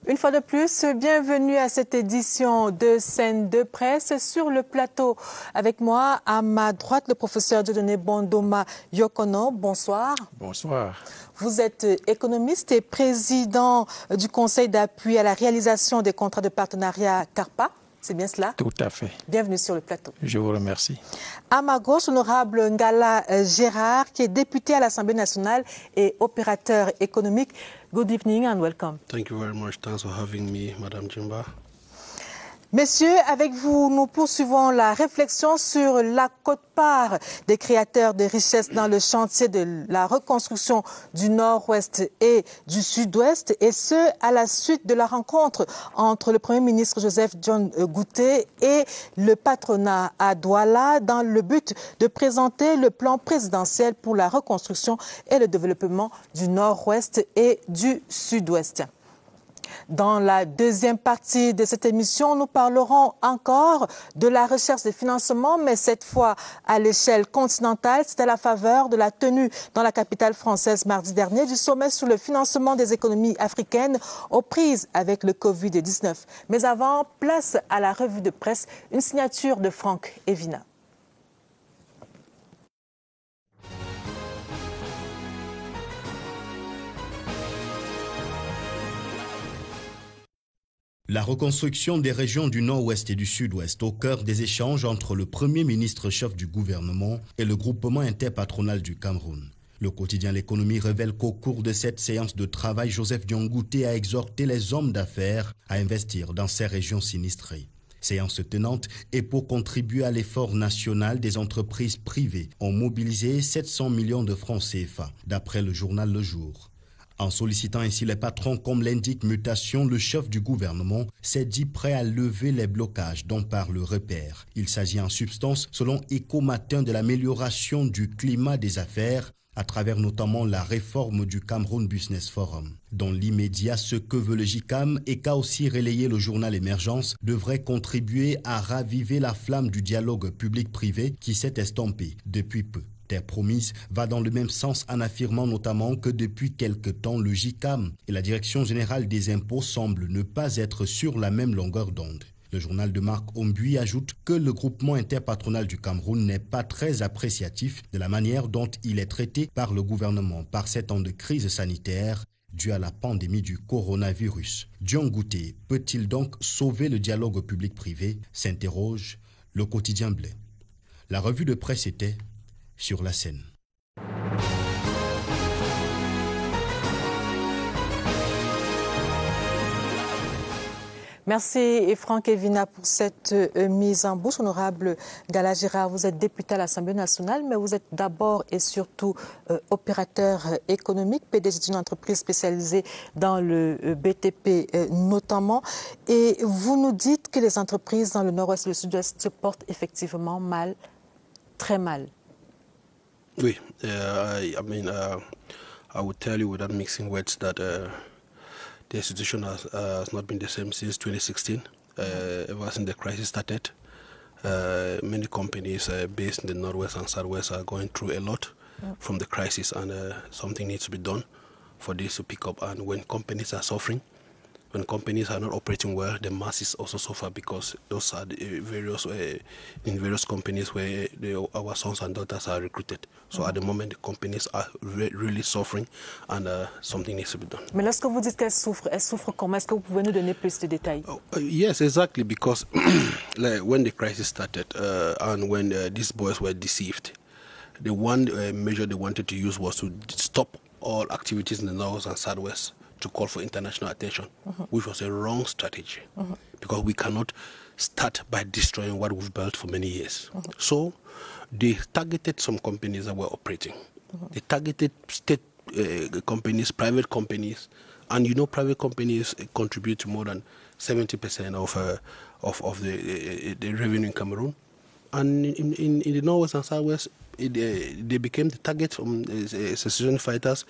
Une fois de plus, bienvenue à cette édition de Scène de presse. Sur le plateau, avec moi, à ma droite, le professeur Dieudonné Bondoma Yokono. Bonsoir. Bonsoir. Vous êtes économiste et président du Conseil d'appui à la réalisation des contrats de partenariat CARPA. C'est bien cela? Tout à fait. Bienvenue sur le plateau. Je vous remercie. À ma gauche, honorable Ngala Gérard, qui est député à l'Assemblée nationale et opérateur économique. Good evening and welcome. Thank you very much. Thanks for having me, Madame Jimba. Messieurs, avec vous, nous poursuivons la réflexion sur la quote-part des créateurs de richesses dans le chantier de la reconstruction du Nord-Ouest et du Sud-Ouest, et ce, à la suite de la rencontre entre le Premier ministre Joseph John Gouté et le patronat à Douala dans le but de présenter le plan présidentiel pour la reconstruction et le développement du Nord-Ouest et du Sud-Ouest. Dans la deuxième partie de cette émission, nous parlerons encore de la recherche de financement, mais cette fois à l'échelle continentale. C'est à la faveur de la tenue dans la capitale française mardi dernier du sommet sur le financement des économies africaines aux prises avec le Covid-19. Mais avant, place à la revue de presse, une signature de Franck Evina. La reconstruction des régions du Nord-Ouest et du Sud-Ouest au cœur des échanges entre le Premier ministre-chef du gouvernement et le groupement interpatronal du Cameroun. Le quotidien L'Économie révèle qu'au cours de cette séance de travail, Joseph John Gouté a exhorté les hommes d'affaires à investir dans ces régions sinistrées. Séance tenante et pour contribuer à l'effort national, des entreprises privées ont mobilisé 700 millions de francs CFA, d'après le journal Le Jour. En sollicitant ainsi les patrons comme l'indique Mutation, le chef du gouvernement s'est dit prêt à lever les blocages dont parle le repère. Il s'agit en substance, selon Eco-Matin, de l'amélioration du climat des affaires à travers notamment la réforme du Cameroun Business Forum. Dans l'immédiat, ce que veut le JICAM et qu'a aussi relayé le journal Émergence devrait contribuer à raviver la flamme du dialogue public-privé qui s'est estompé depuis peu. Terre promise va dans le même sens en affirmant notamment que depuis quelque temps, le JICAM et la Direction générale des impôts semblent ne pas être sur la même longueur d'onde. Le journal de Marc Ombuy ajoute que le groupement interpatronal du Cameroun n'est pas très appréciatif de la manière dont il est traité par le gouvernement par ces temps de crise sanitaire due à la pandémie du coronavirus. John Gouté peut-il donc sauver le dialogue public-privé, s'interroge le quotidien Blé. La revue de presse était sur la scène. Merci Franck Evina pour cette mise en bouche. Honorable Ngala Gérard, vous êtes député à l'Assemblée nationale, mais vous êtes d'abord et surtout opérateur économique, PDG d'une entreprise spécialisée dans le BTP notamment. Et vous nous dites que les entreprises dans le Nord-Ouest et le Sud-Ouest se portent effectivement mal, très mal. Oui, I would tell you without mixing words that the situation has not been the same since 2016. Ever since the crisis started, many companies based in the Northwest and Southwest are going through a lot from the crisis, and something needs to be done for this to pick up. And when companies are suffering, when companies are not operating well, the masses also suffer, because those are the in various companies where our sons and daughters are recruited. So at the moment, the companies are really suffering, and something needs to be done. Mais lorsque vous dites qu'elles souffrent comment? Est-ce que vous pouvez nous donner plus de détails? Yes, exactly, because like when the crisis started and when these boys were deceived, the one measure they wanted to use was to stop all activities in the North and Southwest, to call for international attention, which was a wrong strategy, because we cannot start by destroying what we've built for many years. So they targeted some companies that were operating. They targeted state companies, private companies, and you know private companies contribute to more than 70% of the revenue in Cameroon. And in the Northwest and Southwest, they became the target from secession fighters,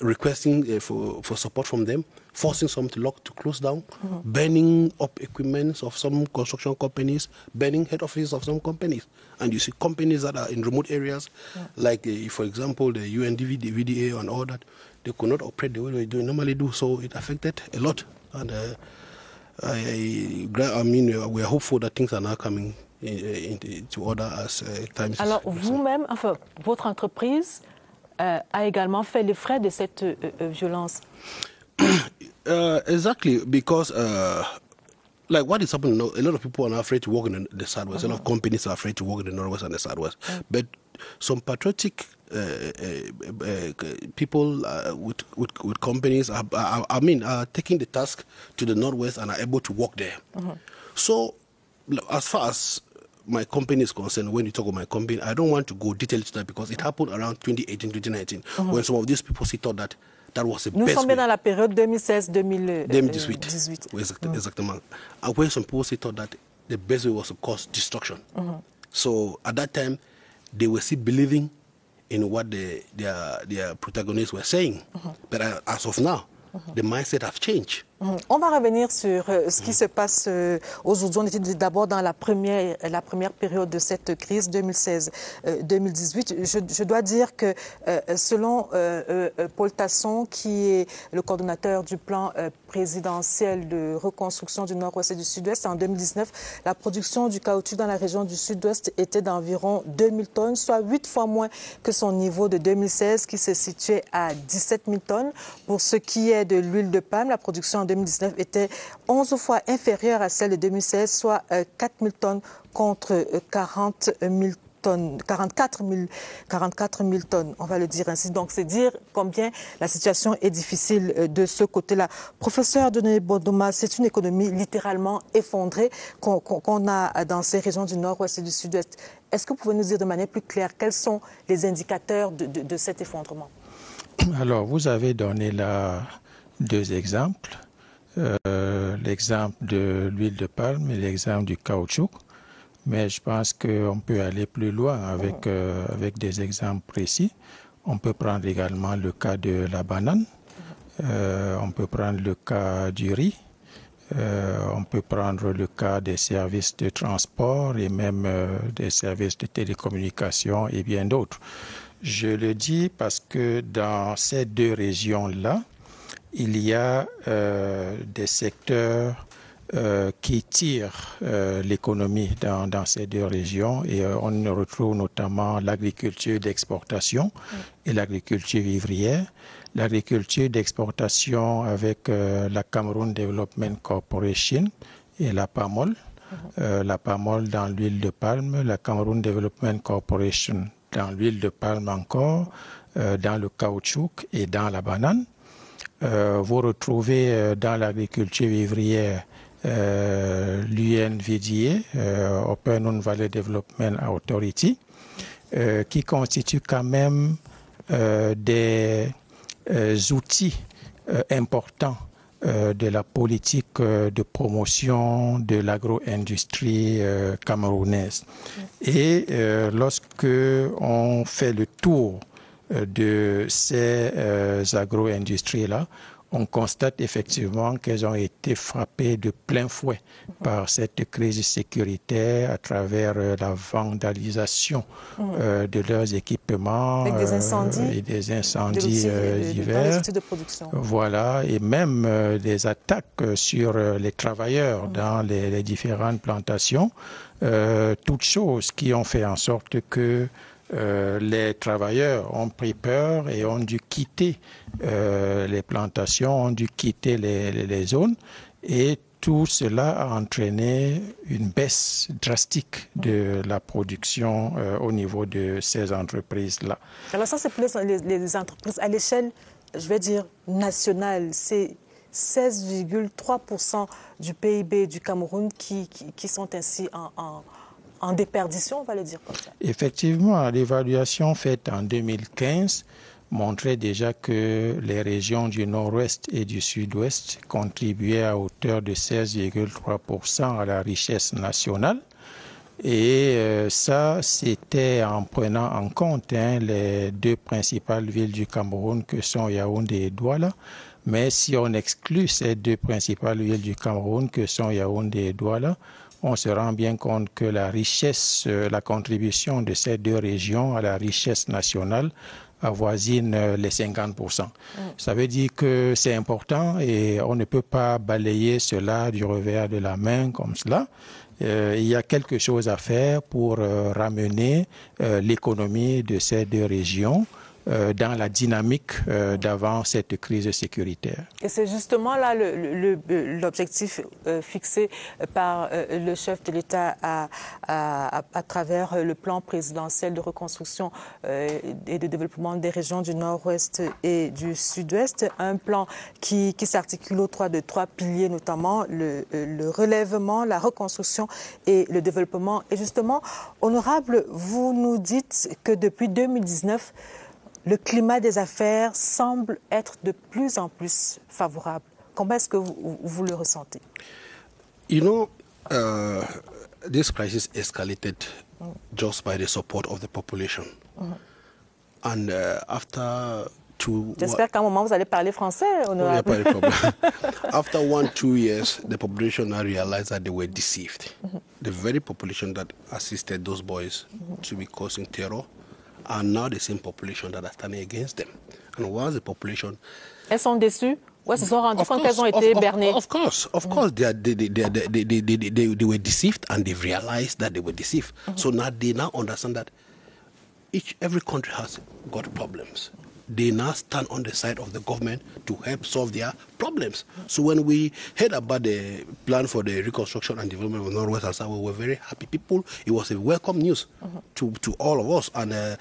requesting for support from them, forcing some to close down, burning up equipment of some construction companies, burning head offices of some companies. And you see companies that are in remote areas, like, for example, the UNDV, the VDA and all that, they could not operate the way they normally do, so it affected a lot. And I mean, we are hopeful that things are now coming into order as time. Alors vous-même, enfin, votre entreprise a également fait les frais de cette violence. Exactly, because like what is happening now, a lot of people are now afraid to work in the Southwest. A lot of companies are afraid to work in the Northwest and the Southwest. But some patriotic people with companies are taking the task to the Northwest and are able to work there. So as far as my company is concerned, when you talk about my company, I don't want to go detail to that because it happened around 2018, 2019, when some of these people thought that that was the best way. Nous sommes bien dans la période 2016-2018. Oui, exactement. And when some people thought that the best way was to cause destruction. So at that time, they were still believing in what their protagonists were saying. But as of now, the mindset has changed. On va revenir sur ce qui se passe aujourd'hui. On était d'abord dans la première période de cette crise 2016-2018. Je dois dire que selon Paul Tasson, qui est le coordonnateur du plan présidentiel de reconstruction du Nord-Ouest et du Sud-Ouest, en 2019, la production du caoutchouc dans la région du Sud-Ouest était d'environ 2000 tonnes, soit 8 fois moins que son niveau de 2016 qui se situait à 17 000 tonnes. Pour ce qui est de l'huile de palme, la production en 2019 était 11 fois inférieure à celle de 2016, soit 4 000 tonnes contre 44 000 tonnes, on va le dire ainsi. Donc, c'est dire combien la situation est difficile de ce côté-là. Professeur Denis Bodoma, c'est une économie littéralement effondrée qu'on a dans ces régions du Nord-Ouest et du Sud-Ouest. Est-ce que vous pouvez nous dire de manière plus claire quels sont les indicateurs de cet effondrement? Alors, vous avez donné là deux exemples. L'exemple de l'huile de palme et l'exemple du caoutchouc. Mais je pense qu'on peut aller plus loin avec des exemples précis. On peut prendre également le cas de la banane. On peut prendre le cas du riz. On peut prendre le cas des services de transport et même des services de télécommunication et bien d'autres. Je le dis parce que dans ces deux régions-là, il y a des secteurs qui tirent l'économie dans ces deux régions et on retrouve notamment l'agriculture d'exportation et l'agriculture vivrière. L'agriculture d'exportation avec la Cameroon Development Corporation et la PAMOL. La PAMOL dans l'huile de palme, la Cameroon Development Corporation dans l'huile de palme encore, dans le caoutchouc et dans la banane. Vous retrouvez dans l'agriculture vivrière l'UNVDA, Open Valley Development Authority, qui constitue quand même des outils importants de la politique de promotion de l'agro-industrie camerounaise. Et lorsque on fait le tour de ces agro-industries-là, on constate effectivement qu'elles ont été frappées de plein fouet par cette crise sécuritaire à travers la vandalisation de leurs équipements avec des incendies, et des incendies divers. De production. Voilà, et même des attaques sur les travailleurs dans les différentes plantations, toutes choses qui ont fait en sorte que les travailleurs ont pris peur et ont dû quitter les plantations, ont dû quitter les zones et tout cela a entraîné une baisse drastique de la production au niveau de ces entreprises-là. Alors ça, c'est plus les entreprises à l'échelle, je vais dire, nationale. C'est 16,3% du PIB du Cameroun qui sont ainsi en déperdition, on va le dire comme ça. Effectivement, l'évaluation faite en 2015 montrait déjà que les régions du Nord-Ouest et du Sud-Ouest contribuaient à hauteur de 16,3% à la richesse nationale. Et ça, c'était en prenant en compte les deux principales villes du Cameroun que sont Yaoundé et Douala. Mais si on exclut ces deux principales villes du Cameroun que sont Yaoundé et Douala, on se rend bien compte que la richesse, la contribution de ces deux régions à la richesse nationale avoisine les 50%. Ça veut dire que c'est important et on ne peut pas balayer cela du revers de la main comme cela. Il y a quelque chose à faire pour ramener l'économie de ces deux régions dans la dynamique d'avant cette crise sécuritaire. Et c'est justement là l'objectif fixé par le chef de l'État à travers le plan présidentiel de reconstruction et de développement des régions du Nord-Ouest et du Sud-Ouest. Un plan qui s'articule autour de trois piliers, notamment le relèvement, la reconstruction et le développement. Et justement, honorable, vous nous dites que depuis 2019, le climat des affaires semble être de plus en plus favorable. Comment est-ce que vous le ressentez? You know, this crisis escalated just by the support of the population. And after two... J'espère qu'à un moment, vous allez parler français, honorable. After 1-2 years, the population now realized that they were deceived. The very population that assisted those boys to be causing terror are now the same population that are standing against them. And once the population... Elles sont déçues? Ouais, se sont rendues compte qu'elles ont été bernées. Of course, they were deceived and they realized that they were deceived. So now they now understand that every country has got problems. They now stand on the side of the government to help solve their problems. So when we heard about the plan for the reconstruction and development of Northwest and South, we were very happy. People, it was a welcome news to all of us. And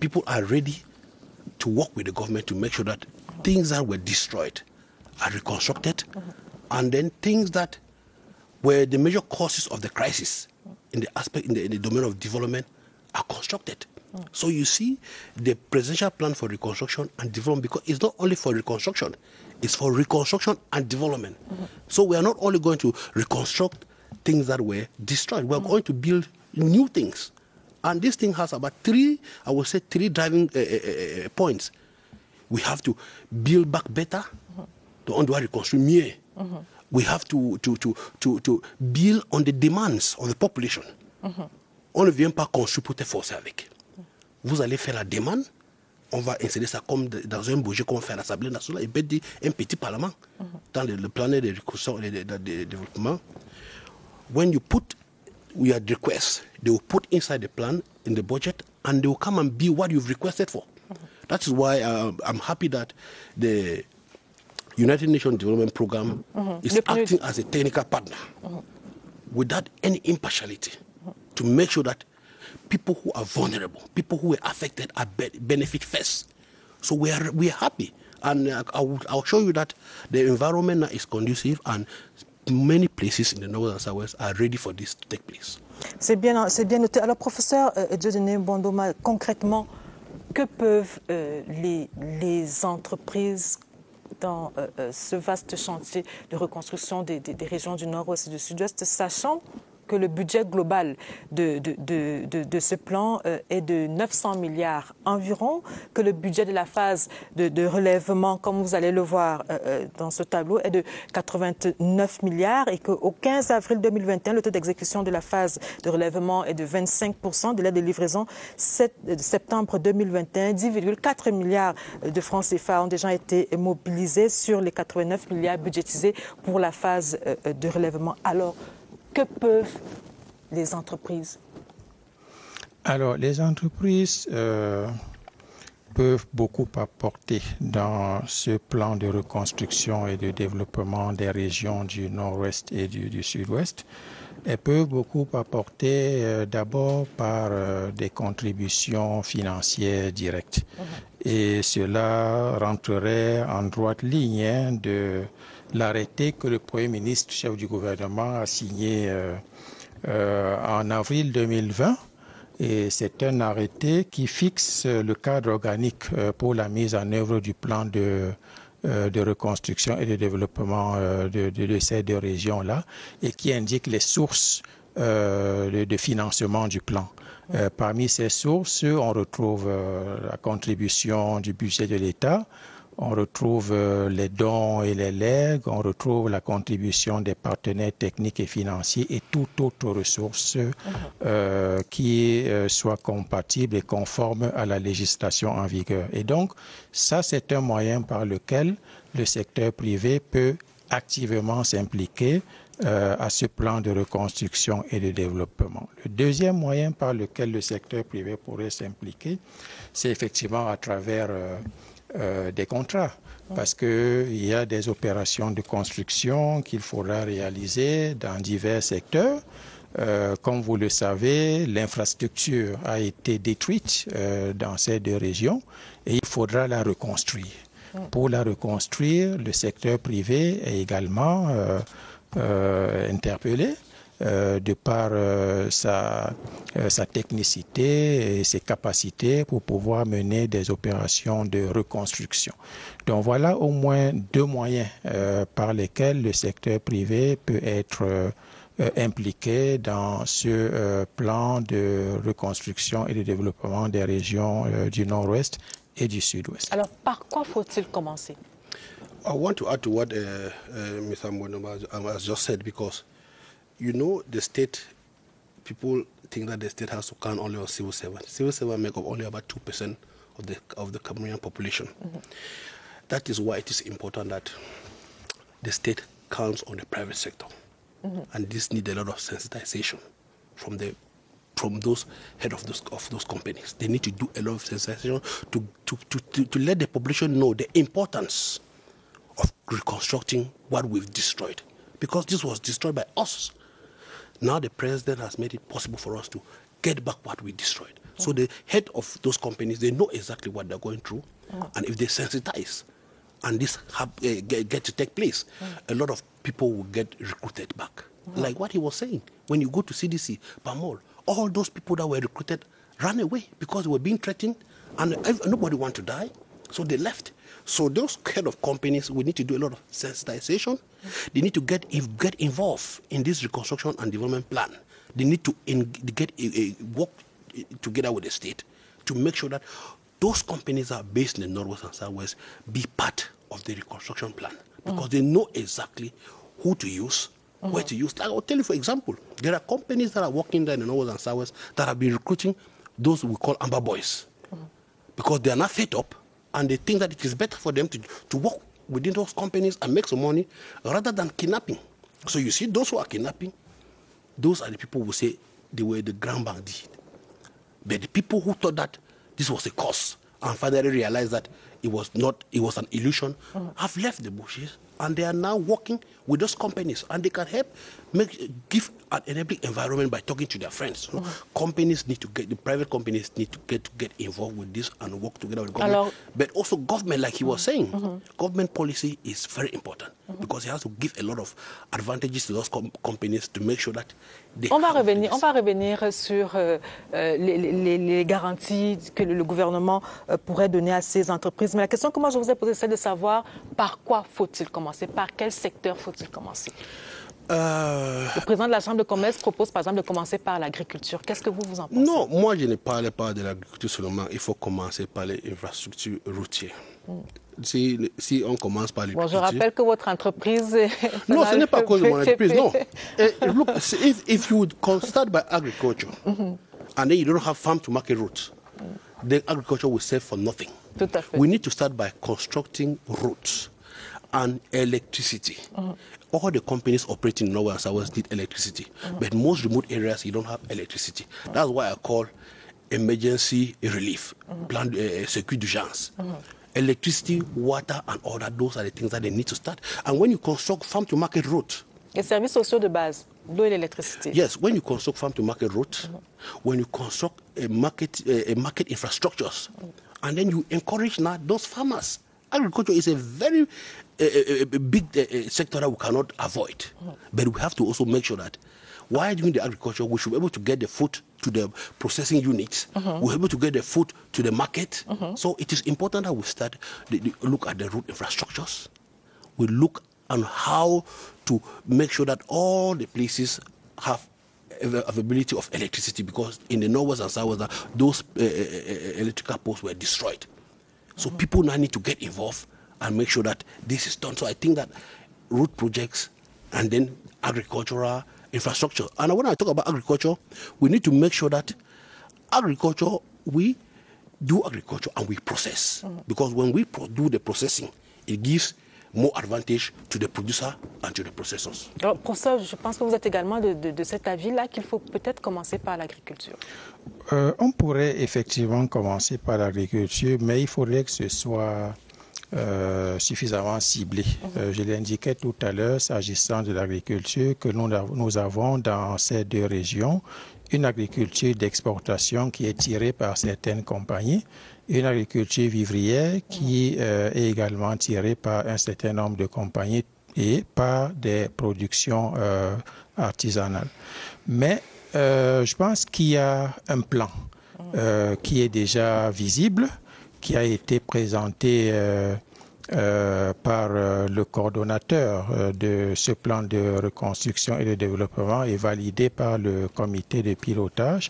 people are ready to work with the government to make sure that things that were destroyed are reconstructed. And then things that were the major causes of the crisis in the domain of development are constructed. So you see, the presidential plan for reconstruction and development, because it's not only for reconstruction, it's for reconstruction and development. So we are not only going to reconstruct things that were destroyed, we are going to build new things. And this thing has about three driving points. We have to build back better, on doit reconstruire mieux. We have to build on the demands of the population. On ne vient pas construire pour te forcer avec. Vous allez faire la demande, on va insérer ça comme dans un budget qu'on fait à l'Assemblée nationale et un petit parlement dans le plan de reconstruction et de développement. When you put your request, they will put inside the plan in the budget and they will come and be what you've requested for. That is why I'm happy that the United Nations Development Program is acting as a technical partner without any impartiality to make sure that people who are vulnerable, people who are affected, are benefit first. So we are happy, and I'll show you that the environment now is conducive, and many places in the North and Southwest are ready for this to take place. C'est bien noté. Alors, professeur Dieudonné Mbondoma, concrètement, que peuvent les entreprises dans ce vaste chantier de reconstruction des régions du Nord-Ouest et du Sud-Ouest, sachant que le budget global de ce plan est de 900 milliards environ, que le budget de la phase de relèvement, comme vous allez le voir dans ce tableau, est de 89 milliards et qu'au 15 avril 2021, le taux d'exécution de la phase de relèvement est de 25%, de l'aide de livraison septembre 2021, 10,4 milliards de francs CFA ont déjà été mobilisés sur les 89 milliards budgétisés pour la phase de relèvement. Alors, que peuvent les entreprises? Alors, les entreprises peuvent beaucoup apporter dans ce plan de reconstruction et de développement des régions du Nord-Ouest et du Sud-Ouest. Elles peuvent beaucoup apporter d'abord par des contributions financières directes. Et cela rentrerait en droite ligne de l'arrêté que le Premier ministre, chef du gouvernement, a signé en avril 2020. Et c'est un arrêté qui fixe le cadre organique pour la mise en œuvre du plan de reconstruction et de développement de ces deux régions-là et qui indique les sources de financement du plan. Parmi ces sources, on retrouve la contribution du budget de l'État. on retrouve les dons et les legs, on retrouve la contribution des partenaires techniques et financiers et toute autre ressource qui soit compatible et conforme à la législation en vigueur. Et donc, ça, c'est un moyen par lequel le secteur privé peut activement s'impliquer à ce plan de reconstruction et de développement. Le deuxième moyen par lequel le secteur privé pourrait s'impliquer, c'est effectivement à travers des contrats, parce qu'il y a des opérations de construction qu'il faudra réaliser dans divers secteurs. Comme vous le savez, l'infrastructure a été détruite dans ces deux régions et il faudra la reconstruire. Pour la reconstruire, le secteur privé est également interpellé de par sa technicité et ses capacités pour pouvoir mener des opérations de reconstruction. Donc voilà au moins deux moyens par lesquels le secteur privé peut être impliqué dans ce plan de reconstruction et de développement des régions du Nord-Ouest et du Sud-Ouest. Alors, par quoi faut-il commencer? I want to add to what Mr. Mbonoma has just said, because, you know, the state, people think that the state has to count only on civil servants. Civil servants make up only about 2% of the Cameroonian population. That is why it is important that the state counts on the private sector. And this needs a lot of sensitization from those head of those companies. They need to do a lot of sensitization to let the population know the importance of reconstructing what we've destroyed, because this was destroyed by us. Now the president has made it possible for us to get back what we destroyed. So the head of those companies, they know exactly what they're going through, and if they sensitize and this get to take place, a lot of people will get recruited back. Like what he was saying, when you go to CDC, Pamol, all those people that were recruited ran away because they were being threatened and nobody wanted to die, so they left. So those head of companies, we need to do a lot of sensitization. They need to get involved in this reconstruction and development plan. They need to work together with the state to make sure that those companies that are based in the Northwest and Southwest be part of the reconstruction plan, because they know exactly who to use, where to use. I'll tell you, for example, there are companies that are working there in the Northwest and Southwest that have been recruiting those we call Amber Boys, because they are not fed up and they think that it is better for them to work within those companies and make some money rather than kidnapping. So you see, those who are kidnapping, those are the people who say they were the grand bandit. But the people who thought that this was a cause and finally realized that it was not, it was an illusion, have left the bushes, and they are now working with those companies, and they can help give an enabling environment by talking to their friends. So companies need to the private companies need to get involved with this and work together with government. But also government, like he was saying, government policy is very important, because it has to give a lot of advantages to those companies to make sure that they on va revenir sur les garanties que le gouvernement pourrait donner à ces entreprises. Mais la question que moi je vous ai posée, c'est de savoir par quoi faut-il commencer, par quel secteur faut-il commencer? Le président de la Chambre de commerce propose par exemple de commencer par l'agriculture. Qu'est-ce que vous en pensez? Non, moi je ne parlais pas de l'agriculture seulement. Il faut commencer par les infrastructures routières. Si on commence par l'agriculture... Bon, je rappelle que votre entreprise... Non, ce n'est pas à cause de mon entreprise, non. Look, if you would start by agriculture, and then you don't have farm to market routes, then agriculture will save for nothing. Tout à fait. We need to start by constructing roads and electricity. All the companies operating in Norway and Southwest need electricity, but most remote areas you don't have electricity. That's why I call emergency relief, plan circuit d'urgence. Electricity, water, and all that, those are the things that they need to start. And when you construct farm-to-market roads... Les services sociaux de base, l'eau et l'électricité. Yes, when you construct farm-to-market roads, when you construct a market infrastructures, and then you encourage now those farmers. Agriculture is a very big sector that we cannot avoid. But we have to also make sure that while doing the agriculture, we should be able to get the food to the processing units. We're able to get the food to the market. So it is important that we start look at the road infrastructures. We look on how to make sure that all the places have availability of electricity, because in the Northwest and Southwest, those electrical poles were destroyed. So people now need to get involved and make sure that this is done. So I think that road projects and then agricultural infrastructure. And when I talk about agriculture, we need to make sure that agriculture, we do agriculture and we process. Because when we do the processing, it gives more advantage to the producer and to the processors. Alors, professeur, je pense que vous êtes également de cet avis-là qu'il faut peut-être commencer par l'agriculture. On pourrait effectivement commencer par l'agriculture, mais il faudrait que ce soit suffisamment ciblé. Je l'indiquais tout à l'heure, s'agissant de l'agriculture, que nous avons dans ces deux régions une agriculture d'exportation qui est tirée par certaines compagnies, une agriculture vivrière qui est également tirée par un certain nombre de compagnies et par des productions artisanales. Mais je pense qu'il y a un plan qui est déjà visible, qui a été présenté par le coordonnateur de ce plan de reconstruction et de développement et validé par le comité de pilotage.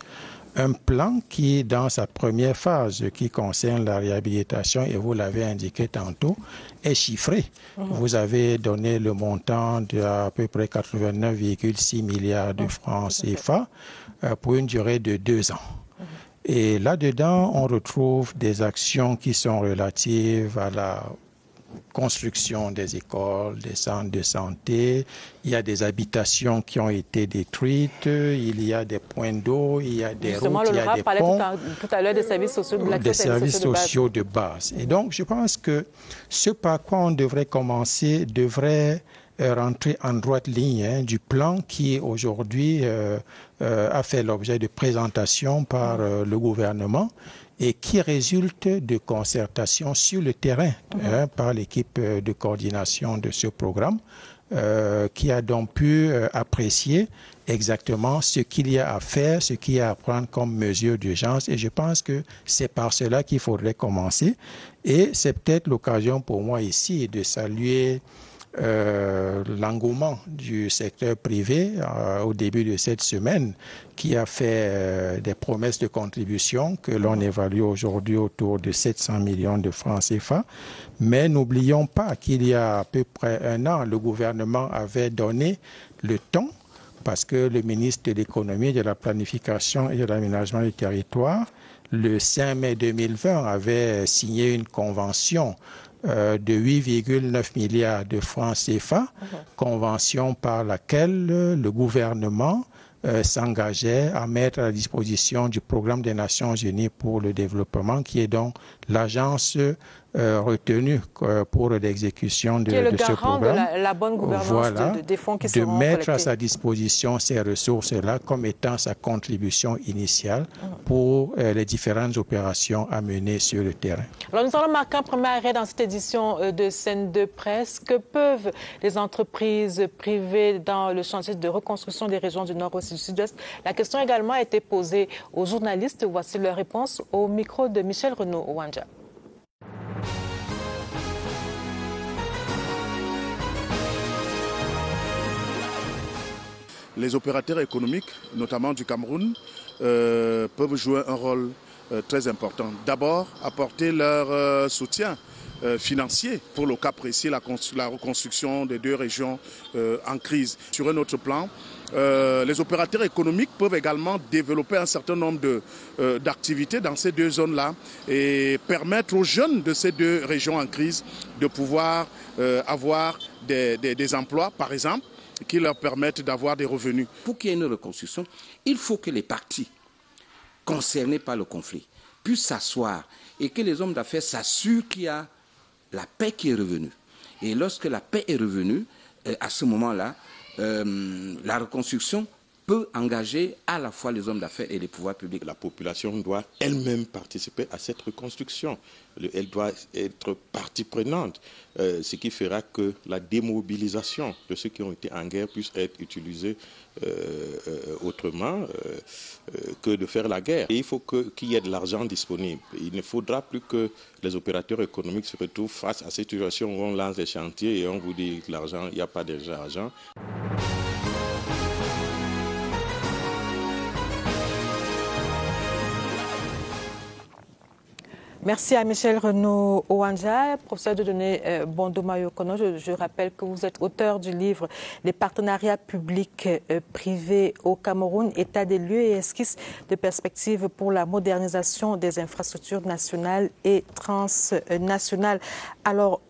Un plan qui, dans sa première phase, qui concerne la réhabilitation, et vous l'avez indiqué tantôt, est chiffré. Vous avez donné le montant d'à peu près 89,6 milliards de francs CFA pour une durée de 2 ans. Et là-dedans, on retrouve des actions qui sont relatives à la construction des écoles, des centres de santé, il y a des habitations qui ont été détruites, il y a des points d'eau, il y a des routes, il y a des ponts. Tout à l'heure des services sociaux de des services sociaux de base. Et donc, je pense que ce par quoi on devrait commencer devrait rentrer en droite ligne du plan qui aujourd'hui a fait l'objet de présentation par le gouvernement et qui résulte de concertation sur le terrain par l'équipe de coordination de ce programme qui a donc pu apprécier exactement ce qu'il y a à faire, ce qu'il y a à prendre comme mesure d'urgence. Et je pense que c'est par cela qu'il faudrait commencer. Et c'est peut-être l'occasion pour moi ici de saluer l'engouement du secteur privé au début de cette semaine qui a fait des promesses de contribution que l'on évalue aujourd'hui autour de 700 millions de francs CFA. Mais n'oublions pas qu'il y a à peu près 1 an, le gouvernement avait donné le temps parce que le ministre de l'économie, de la planification et de l'aménagement du territoire, le 5 mai 2020, avait signé une convention de 8,9 milliards de francs CFA, convention par laquelle le gouvernement s'engageait à mettre à la disposition du programme des Nations Unies pour le développement, qui est donc l'agence retenue pour l'exécution de ce programme. Qui est le garant de la bonne gouvernance des fonds qui seront collectés. De mettre à sa disposition ces ressources-là comme étant sa contribution initiale pour les différentes opérations à mener sur le terrain. Alors nous allons marquer un premier arrêt dans cette édition de Scène de Presse. Que peuvent les entreprises privées dans le chantier de reconstruction des régions du Nord-Ouest et du Sud-Ouest? La question également a été posée aux journalistes. Voici leur réponse au micro de Michel Renaud-Ouanja. Les opérateurs économiques, notamment du Cameroun, peuvent jouer un rôle très important. D'abord, apporter leur soutien financier pour le cas précis, la reconstruction des 2 régions en crise. Sur un autre plan, les opérateurs économiques peuvent également développer un certain nombre d'activités dans ces 2 zones-là et permettre aux jeunes de ces 2 régions en crise de pouvoir avoir des emplois, par exemple, qui leur permettent d'avoir des revenus. Pour qu'il y ait une reconstruction, il faut que les parties concernés par le conflit puissent s'asseoir et que les hommes d'affaires s'assurent qu'il y a la paix qui est revenue. Et lorsque la paix est revenue, à ce moment-là, la reconstruction peut engager à la fois les hommes d'affaires et les pouvoirs publics. La population doit elle-même participer à cette reconstruction. Elle doit être partie prenante, ce qui fera que la démobilisation de ceux qui ont été en guerre puisse être utilisée autrement que de faire la guerre. Et il faut qu'il y ait de l'argent disponible. Il ne faudra plus que les opérateurs économiques se retrouvent face à cette situation où on lance des chantiers et on vous dit que l'argent, il n'y a pas d'argent. Merci à Michel Renaud Owanja, professeur de données Bondo Mayokono. Je rappelle que vous êtes auteur du livre « Les partenariats publics privés au Cameroun, état des lieux et esquisses de perspectives pour la modernisation des infrastructures nationales et transnationales ». Alors,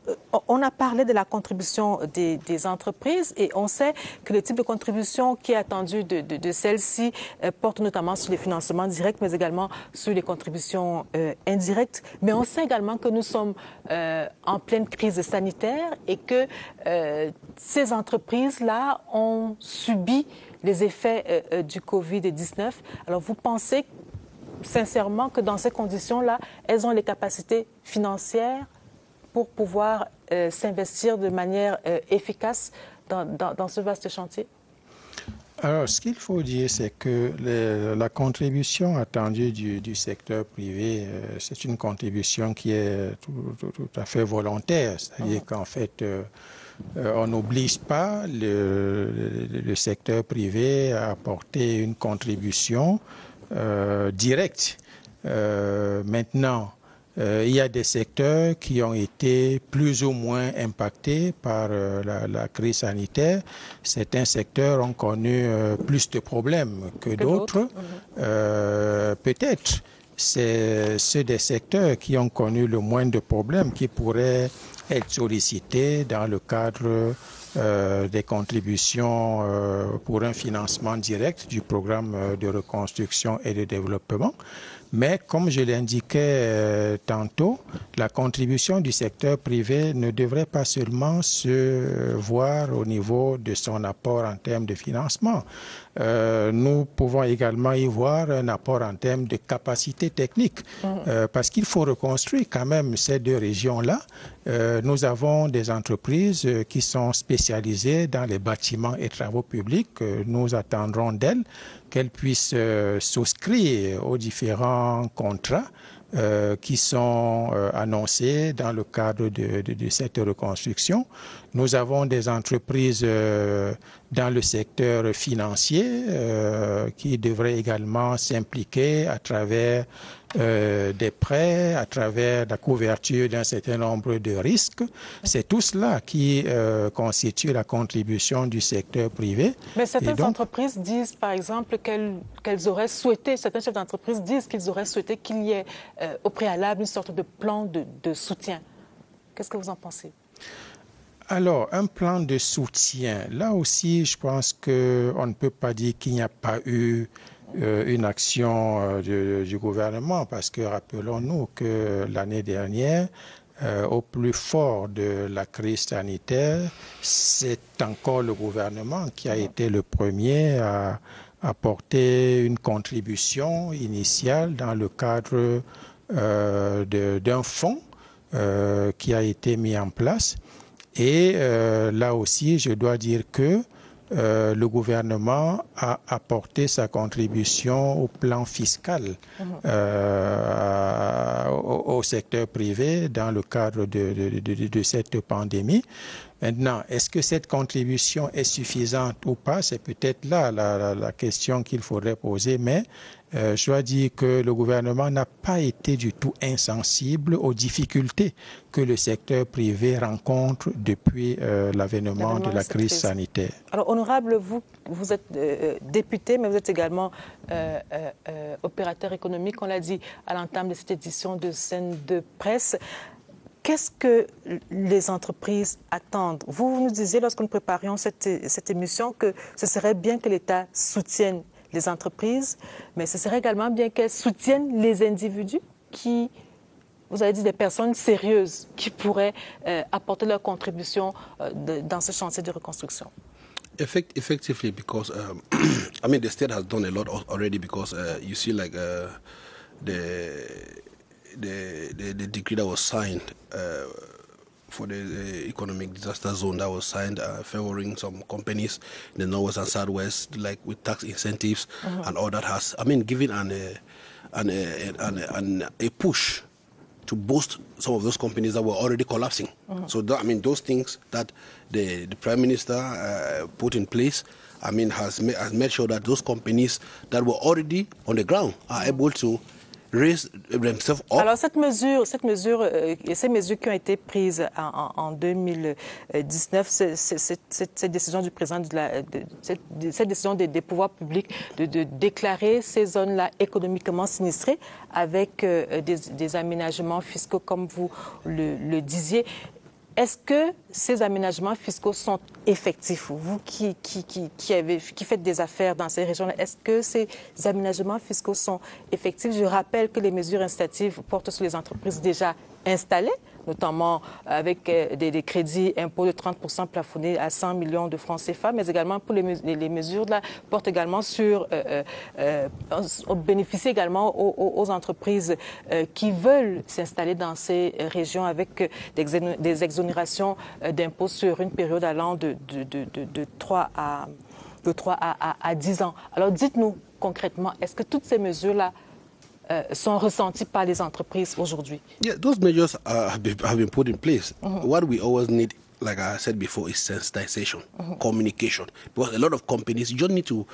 on a parlé de la contribution des entreprises et on sait que le type de contribution qui est attendu de celle-ci porte notamment sur les financements directs, mais également sur les contributions indirectes. Mais on sait également que nous sommes en pleine crise sanitaire et que ces entreprises-là ont subi les effets du Covid-19. Alors, vous pensez sincèrement que dans ces conditions-là, elles ont les capacités financières pour pouvoir s'investir de manière efficace dans ce vaste chantier? Alors, ce qu'il faut dire, c'est que la contribution attendue du secteur privé, c'est une contribution qui est tout à fait volontaire. C'est-à-dire qu'en fait, on n'oblige pas le secteur privé à apporter une contribution directe. Maintenant, il y a des secteurs qui ont été plus ou moins impactés par la crise sanitaire. Certains secteurs ont connu plus de problèmes que d'autres. Peut-être c'est ceux des secteurs qui ont connu le moins de problèmes qui pourraient être sollicités dans le cadre des contributions pour un financement direct du programme de reconstruction et de développement. Mais comme je l'indiquais tantôt, la contribution du secteur privé ne devrait pas seulement se voir au niveau de son apport en termes de financement. Nous pouvons également y voir un apport en termes de capacité technique, parce qu'il faut reconstruire quand même ces deux régions-là. Nous avons des entreprises qui sont spécialisées dans les bâtiments et travaux publics. Nous attendrons d'elles qu'elles puissent souscrire aux différents contrats qui sont annoncés dans le cadre de cette reconstruction. Nous avons des entreprises dans le secteur financier qui devraient également s'impliquer à travers des prêts, à travers la couverture d'un certain nombre de risques. C'est tout cela qui constitue la contribution du secteur privé. Mais certaines entreprises disent, par exemple, qu'elles auraient souhaité, certains chefs d'entreprise disent qu'ils auraient souhaité qu'il y ait au préalable une sorte de plan de soutien. Qu'est-ce que vous en pensez? Alors, un plan de soutien, là aussi, je pense qu'on ne peut pas dire qu'il n'y a pas eu une action du gouvernement, parce que rappelons-nous que l'année dernière, au plus fort de la crise sanitaire, c'est encore le gouvernement qui a été le premier à apporter une contribution initiale dans le cadre d'un fonds qui a été mis en place. Et là aussi, je dois dire que le gouvernement a apporté sa contribution au plan fiscal au secteur privé dans le cadre de cette pandémie. Maintenant, est-ce que cette contribution est suffisante ou pas? C'est peut-être là la question qu'il faudrait poser, mais je dois dire que le gouvernement n'a pas été du tout insensible aux difficultés que le secteur privé rencontre depuis l'avènement de la crise sanitaire. Alors, honorable, vous êtes député, mais vous êtes également opérateur économique, on l'a dit à l'entame de cette édition de Scène de Presse. Qu'est-ce que les entreprises attendent? Vous nous disiez, lorsque nous préparions cette émission, que ce serait bien que l'État soutienne les entreprises, mais ce serait également bien qu'elles soutiennent les individus qui, vous avez dit, des personnes sérieuses qui pourraient apporter leur contribution dans ce chantier de reconstruction. Effectively, because I mean the state has done a lot already, because you see like the decree that was signed for the economic disaster zone that was signed favoring some companies in the northwest and southwest, like with tax incentives and all that has, I mean, given a push to boost some of those companies that were already collapsing. So I mean, those things that the Prime Minister put in place, I mean, has made sure that those companies that were already on the ground are able to raise themselves up. Alors ces mesures qui ont été prises en 2019, cette décision du président, cette décision des pouvoirs publics de déclarer ces zones-là économiquement sinistrées avec des aménagements fiscaux comme vous le disiez. Est-ce que ces aménagements fiscaux sont effectifs? Vous qui faites des affaires dans ces régions-là, est-ce que ces aménagements fiscaux sont effectifs? Je rappelle que les mesures incitatives portent sur les entreprises déjà installées, notamment avec des crédits impôts de 30% plafonnés à 100 millions de francs CFA, mais également pour les mesures là portent également sur bénéficient également aux entreprises qui veulent s'installer dans ces régions avec des exonérations d'impôts sur une période allant de 3 à 10 ans. Alors dites-nous concrètement, est-ce que toutes ces mesures-là sont ressentis par les entreprises aujourd'hui? Yeah, those measures have been put in place. What we always need, like I said before, is sensitization, communication. Because a lot of companies, you just need to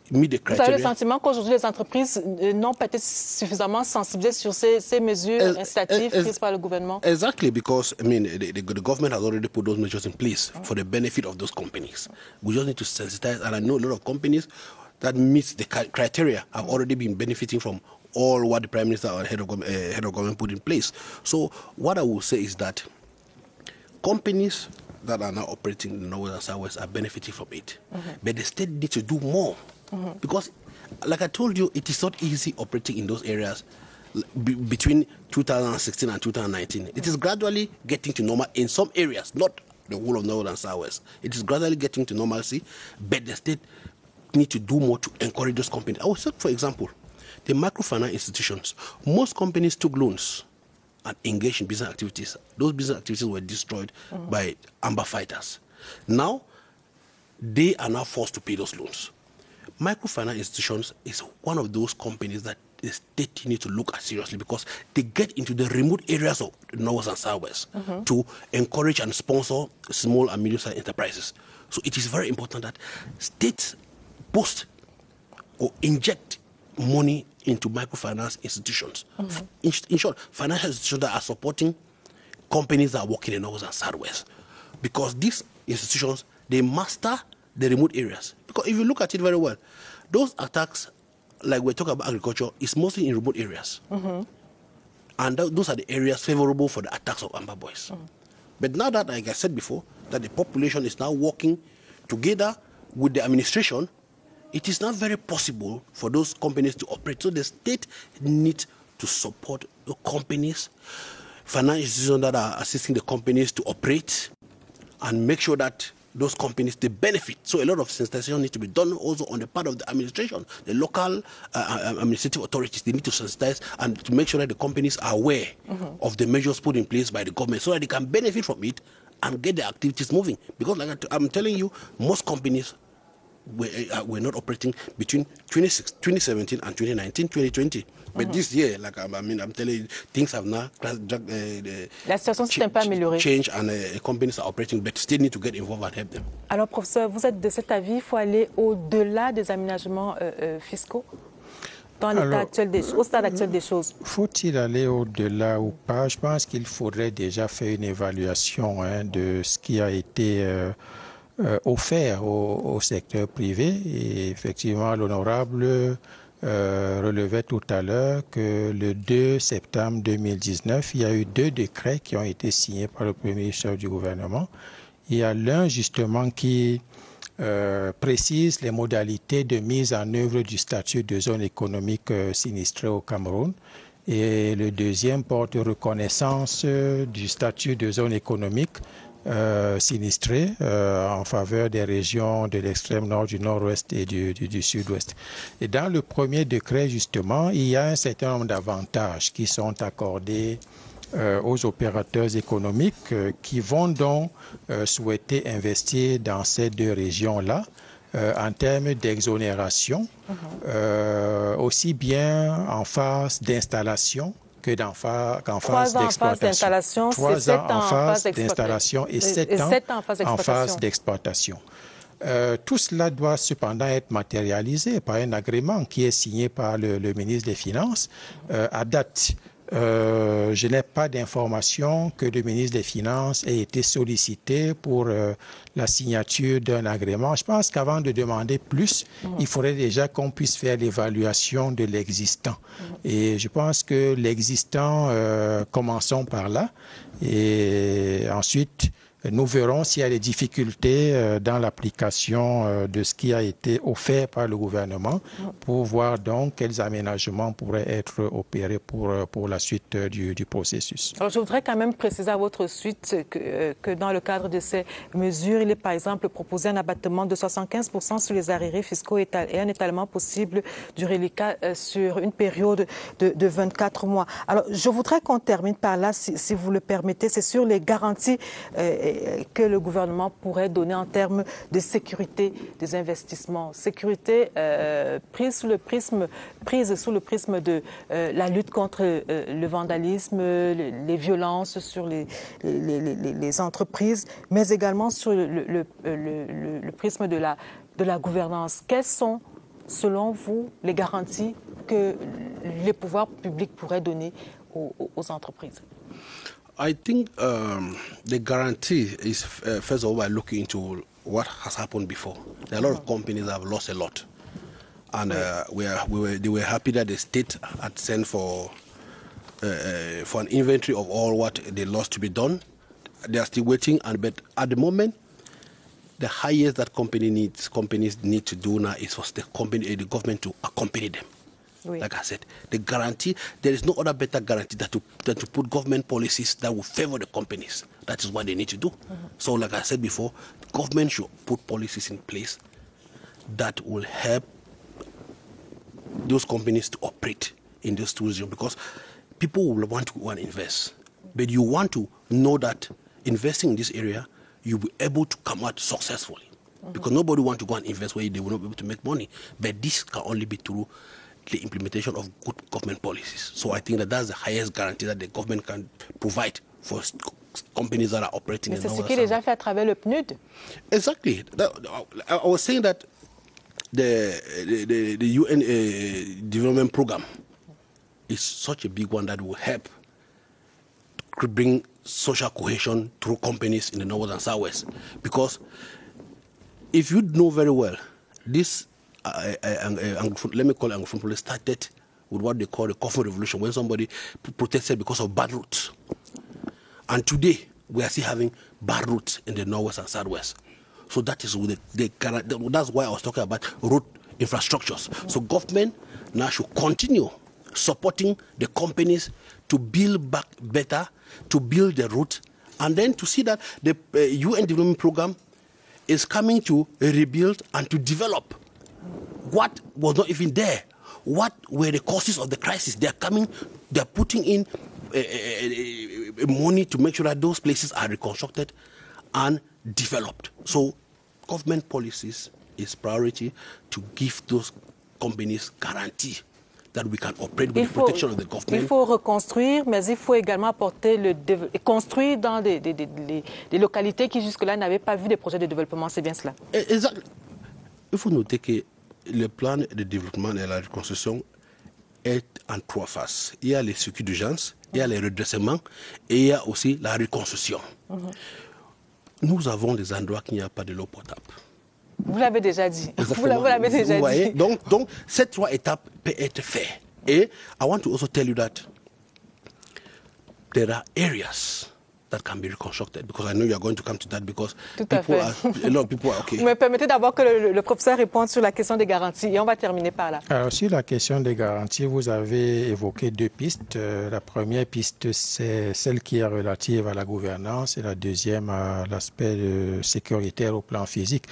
meet the criteria. Vous avez le sentiment qu'aujourd'hui, les entreprises n'ont pas été suffisamment sensibilisées sur ces mesures incitatives prises par le gouvernement? Exactly, because, I mean, the government has already put those measures in place for the benefit of those companies. We just need to sensitize, and I know a lot of companies that meet the criteria have already been benefiting from all what the Prime Minister or head of government put in place. So what I will say is that companies that are now operating in the North and Southwest are benefiting from it. But the state needs to do more. Because, like I told you, it is not easy operating in those areas between 2016 and 2019. It is gradually getting to normal in some areas, not the whole of North and Southwest. It is gradually getting to normalcy, but the state needs to do more to encourage those companies. I will say, for example, the microfinance institutions, most companies took loans and engaged in business activities. Those business activities were destroyed by amber fighters. Now, they are now forced to pay those loans. Microfinance institutions is one of those companies that the state needs to look at seriously because they get into the remote areas of the North and Southwest to encourage and sponsor small and medium-sized enterprises. So it is very important that states boost or inject money into microfinance institutions. In short, financial institutions that are supporting companies that are working in the North and Southwest. Because these institutions, they master the remote areas. Because if you look at it very well, those attacks, like we're talking about agriculture, is mostly in remote areas. And those are the areas favorable for the attacks of Amber Boys. But now that, like I said before, that the population is now working together with the administration, it is not very possible for those companies to operate. So the state needs to support the companies, financial institutions that are assisting the companies to operate and make sure that those companies, they benefit. So a lot of sensitization needs to be done also on the part of the administration, the local administrative authorities. They need to sensitize and to make sure that the companies are aware of the measures put in place by the government so that they can benefit from it and get the activities moving. Because like I'm telling you, most companies were not operating between 2017 and 2019, 2020. But this year, like I'm telling you, things have now la situation s'est un peu améliorée. Change and companies are operating, but still need to get involved and help them. Alors, professeur, vous êtes de cet avis, il faut aller au-delà des aménagements fiscaux dans l'état actuel au stade actuel des choses. Faut-il aller au-delà ou pas? Je pense qu'il faudrait déjà faire une évaluation de ce qui a été offert au secteur privé. Et effectivement, l'honorable relevait tout à l'heure que le 2 septembre 2019, il y a eu 2 décrets qui ont été signés par le premier chef du gouvernement. Il y a l'un justement qui précise les modalités de mise en œuvre du statut de zone économique sinistrée au Cameroun. Et le deuxième porte reconnaissance du statut de zone économique sinistrée en faveur des régions de l'extrême nord, du nord-ouest et du sud-ouest. Et dans le premier décret, justement, il y a un certain nombre d'avantages qui sont accordés aux opérateurs économiques qui vont donc souhaiter investir dans ces 2 régions-là en termes d'exonération, aussi bien en phase d'installation qu'en phase d'exploitation. 3 ans en phase d'installation et 7 ans en phase d'exploitation. Tout cela doit cependant être matérialisé par un agrément qui est signé par le ministre des Finances. À date, je n'ai pas d'information que le ministre des Finances ait été sollicité pour la signature d'un agrément. Je pense qu'avant de demander plus, il faudrait déjà qu'on puisse faire l'évaluation de l'existant. Et je pense que l'existant, commençons par là. Et ensuite, nous verrons s'il y a des difficultés dans l'application de ce qui a été offert par le gouvernement pour voir donc quels aménagements pourraient être opérés pour la suite du processus. Alors, je voudrais quand même préciser à votre suite que dans le cadre de ces mesures, il est par exemple proposé un abattement de 75% sur les arriérés fiscaux et un étalement possible du reliquat sur une période de 24 mois. Alors, je voudrais qu'on termine par là, si vous le permettez, c'est sur les garanties que le gouvernement pourrait donner en termes de sécurité des investissements. Sécurité prise sous le prisme de la lutte contre le vandalisme, les violences sur les entreprises, mais également sur le prisme de la gouvernance. Quelles sont, selon vous, les garanties que les pouvoirs publics pourraient donner aux entreprises? I think the guarantee is, first of all, by looking into what has happened before. There are a lot of companies that have lost a lot. And they were happy that the state had sent for an inventory of all what they lost to be done. They are still waiting, but at the moment, the highest that companies need to do now is for the government to accompany them. Oui. Like I said, the guarantee, there is no other better guarantee than to put government policies that will favor the companies. That is what they need to do. So like I said before, government should put policies in place that will help those companies to operate in this tourism, because people will want to go and invest. But you want to know that investing in this area, you'll be able to come out successfully. Because nobody wants to go and invest where they will not be able to make money. But this can only be through the implementation of good government policies. So I think that's the highest guarantee that the government can provide for companies that are operating in the C'est ce qui est déjà fait à travers le PNUD. Exactly. I was saying that the UN development program is such a big one that will help bring social cohesion through companies in the North and Southwest. Because if you know very well, this let me call it Anglophone, started with what they call the coffee revolution, when somebody protested because of bad routes. And today, we are still having bad routes in the Northwest and Southwest. So that is that's why I was talking about road infrastructures. So government now should continue supporting the companies to build back better, to build the route, and then to see that the UN development program is coming to rebuild and to develop what was not even there. What were the causes of the crisis? They're putting in money to make sure that those places are reconstructed and developed. So government policies is priority to give those companies guarantee that we can operate with the protection of the government. Il faut reconstruire, mais il faut également construire dans des localités qui jusque-là n'avaient pas vu des projets de développement. C'est bien cela. Exactement. Il faut noter que le plan de développement et la reconstruction est en trois phases. Il y a les circuits d'urgence, il y a les redressements et il y a aussi la reconstruction. Nous avons des endroits qui n'y a pas de l'eau potable. Vous l'avez déjà dit. Vous l'avez déjà dit. Donc, ces trois étapes peuvent être faites. Et I want to also tell you that there are areas that can be reconstructed, because I know you are going to come to that, because a lot of people are okay. Vous me permettez d'abord que le professeur réponde sur la question des garanties et on va terminer par là. Alors, sur la question des garanties, vous avez évoqué deux pistes. La première piste, c'est celle qui est relative à la gouvernance et la deuxième à l'aspect sécuritaire au plan physique.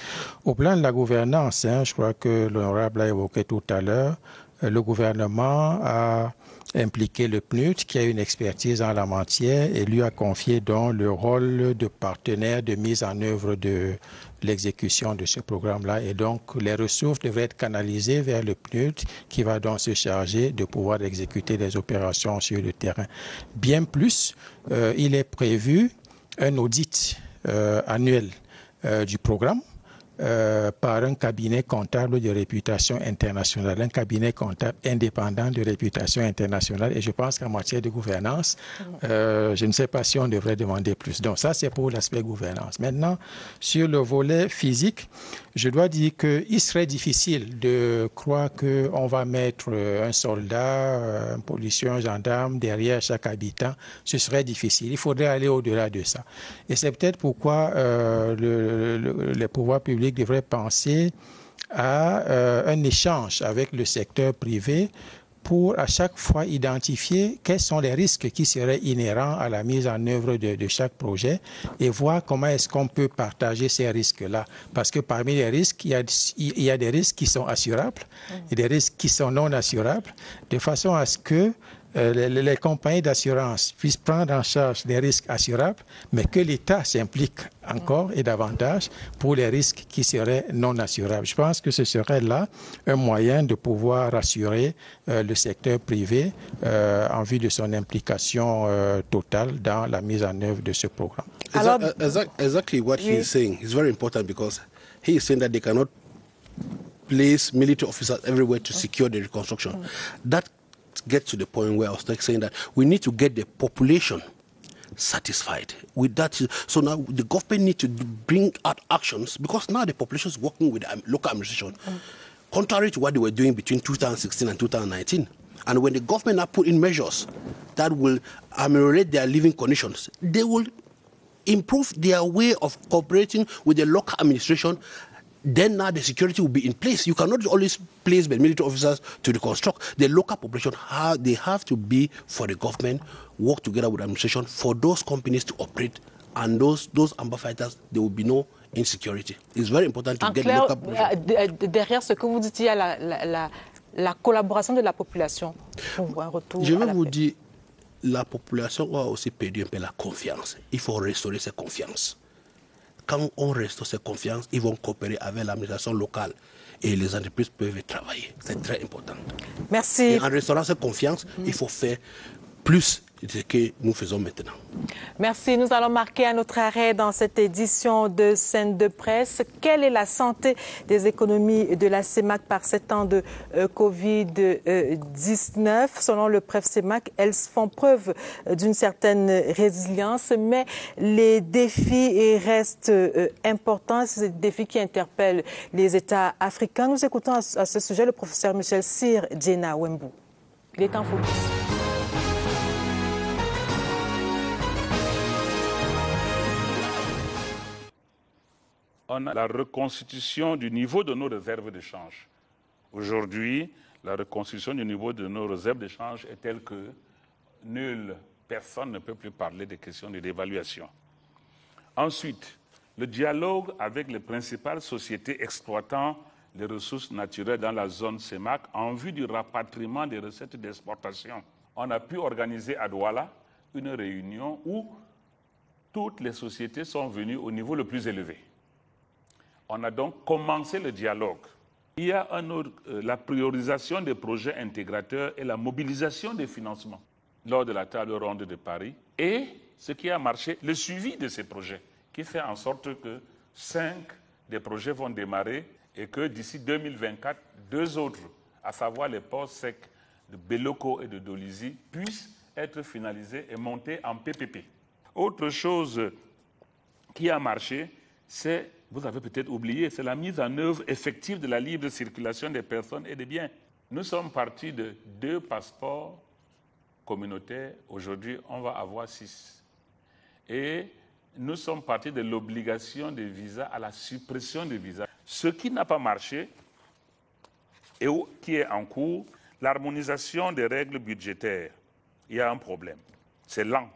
Au plan de la gouvernance, je crois que l'honorable a évoqué tout à l'heure, le gouvernement a impliqué le PNUD, qui a une expertise en la matière, et lui a confié donc le rôle de partenaire de mise en œuvre de l'exécution de ce programme-là. Et donc, les ressources devraient être canalisées vers le PNUD, qui va donc se charger de pouvoir exécuter les opérations sur le terrain. Bien plus, il est prévu un audit annuel du programme, par un cabinet comptable de réputation internationale, un cabinet comptable indépendant de réputation internationale. Et je pense qu'en matière de gouvernance, je ne sais pas si on devrait demander plus. Donc ça, c'est pour l'aspect gouvernance. Maintenant, sur le volet physique, je dois dire qu'il serait difficile de croire qu'on va mettre un soldat, un policier, un gendarme derrière chaque habitant. Ce serait difficile. Il faudrait aller au-delà de ça. Et c'est peut-être pourquoi les pouvoirs publics devraient penser à un échange avec le secteur privé pour à chaque fois identifier quels sont les risques qui seraient inhérents à la mise en œuvre de chaque projet et voir comment est-ce qu'on peut partager ces risques-là. Parce que parmi les risques, il y a des risques qui sont assurables et des risques qui sont non assurables, de façon à ce que les compagnies d'assurance puissent prendre en charge les risques assurables, mais que l'État s'implique encore et davantage pour les risques qui seraient non assurables. Je pense que ce serait là un moyen de pouvoir rassurer le secteur privé en vue de son implication totale dans la mise en œuvre de ce programme. Exactly what he is saying is very important because he is saying that they cannot place military officers everywhere to secure the reconstruction. That gets to the point where I was saying that we need to get the population satisfied with that. So now the government needs to bring out actions because now the population is working with the local administration, contrary to what they were doing between 2016 and 2019. And when the government now put in measures that will ameliorate their living conditions, they will improve their way of cooperating with the local administration. Then now the security will be in place. You cannot always place the military officers to reconstruct. The local population, they have to be for the government, work together with the administration for those companies to operate. And those amber fighters, there will be no insecurity. It's very important to get the local population. Derrière ce que vous dites, il y a la collaboration de la population pour un retour Je à vais la vous paix. dire, la population a aussi perdu un peu la confiance. Il faut restaurer cette confiance. Quand on restaure cette confiance, ils vont coopérer avec l'administration locale et les entreprises peuvent travailler. C'est très important. Merci. Et en restaurant cette confiance, il faut faire plus de ce que nous faisons maintenant. Merci. Nous allons marquer un autre arrêt dans cette édition de Scène de presse. Quelle est la santé des économies de la CEMAC par ces temps de Covid-19? Selon le CEMAC, elles font preuve d'une certaine résilience, mais les défis restent importants. C'est des défis qui interpellent les États africains. Nous écoutons à ce sujet le professeur Michel Cyr Djena Wembou. Il est en focus. On a la reconstitution du niveau de nos réserves de change. Aujourd'hui, la reconstitution du niveau de nos réserves de change est telle que personne ne peut plus parler des questions de dévaluation. Ensuite, le dialogue avec les principales sociétés exploitant les ressources naturelles dans la zone CEMAC en vue du rapatriement des recettes d'exportation. On a pu organiser à Douala une réunion où toutes les sociétés sont venues au niveau le plus élevé. On a donc commencé le dialogue. Il y a la priorisation des projets intégrateurs et la mobilisation des financements lors de la table ronde de Paris. Et ce qui a marché, le suivi de ces projets, qui fait en sorte que 5 des projets vont démarrer et que d'ici 2024, 2 autres, à savoir les ports secs de Beloko et de Dolisie, puissent être finalisés et montés en PPP. Autre chose qui a marché, c'est, vous avez peut-être oublié, c'est la mise en œuvre effective de la libre circulation des personnes et des biens. Nous sommes partis de 2 passeports communautaires. Aujourd'hui, on va avoir 6. Et nous sommes partis de l'obligation des visas à la suppression des visas. Ce qui n'a pas marché et qui est en cours, l'harmonisation des règles budgétaires. Il y a un problème. C'est lent.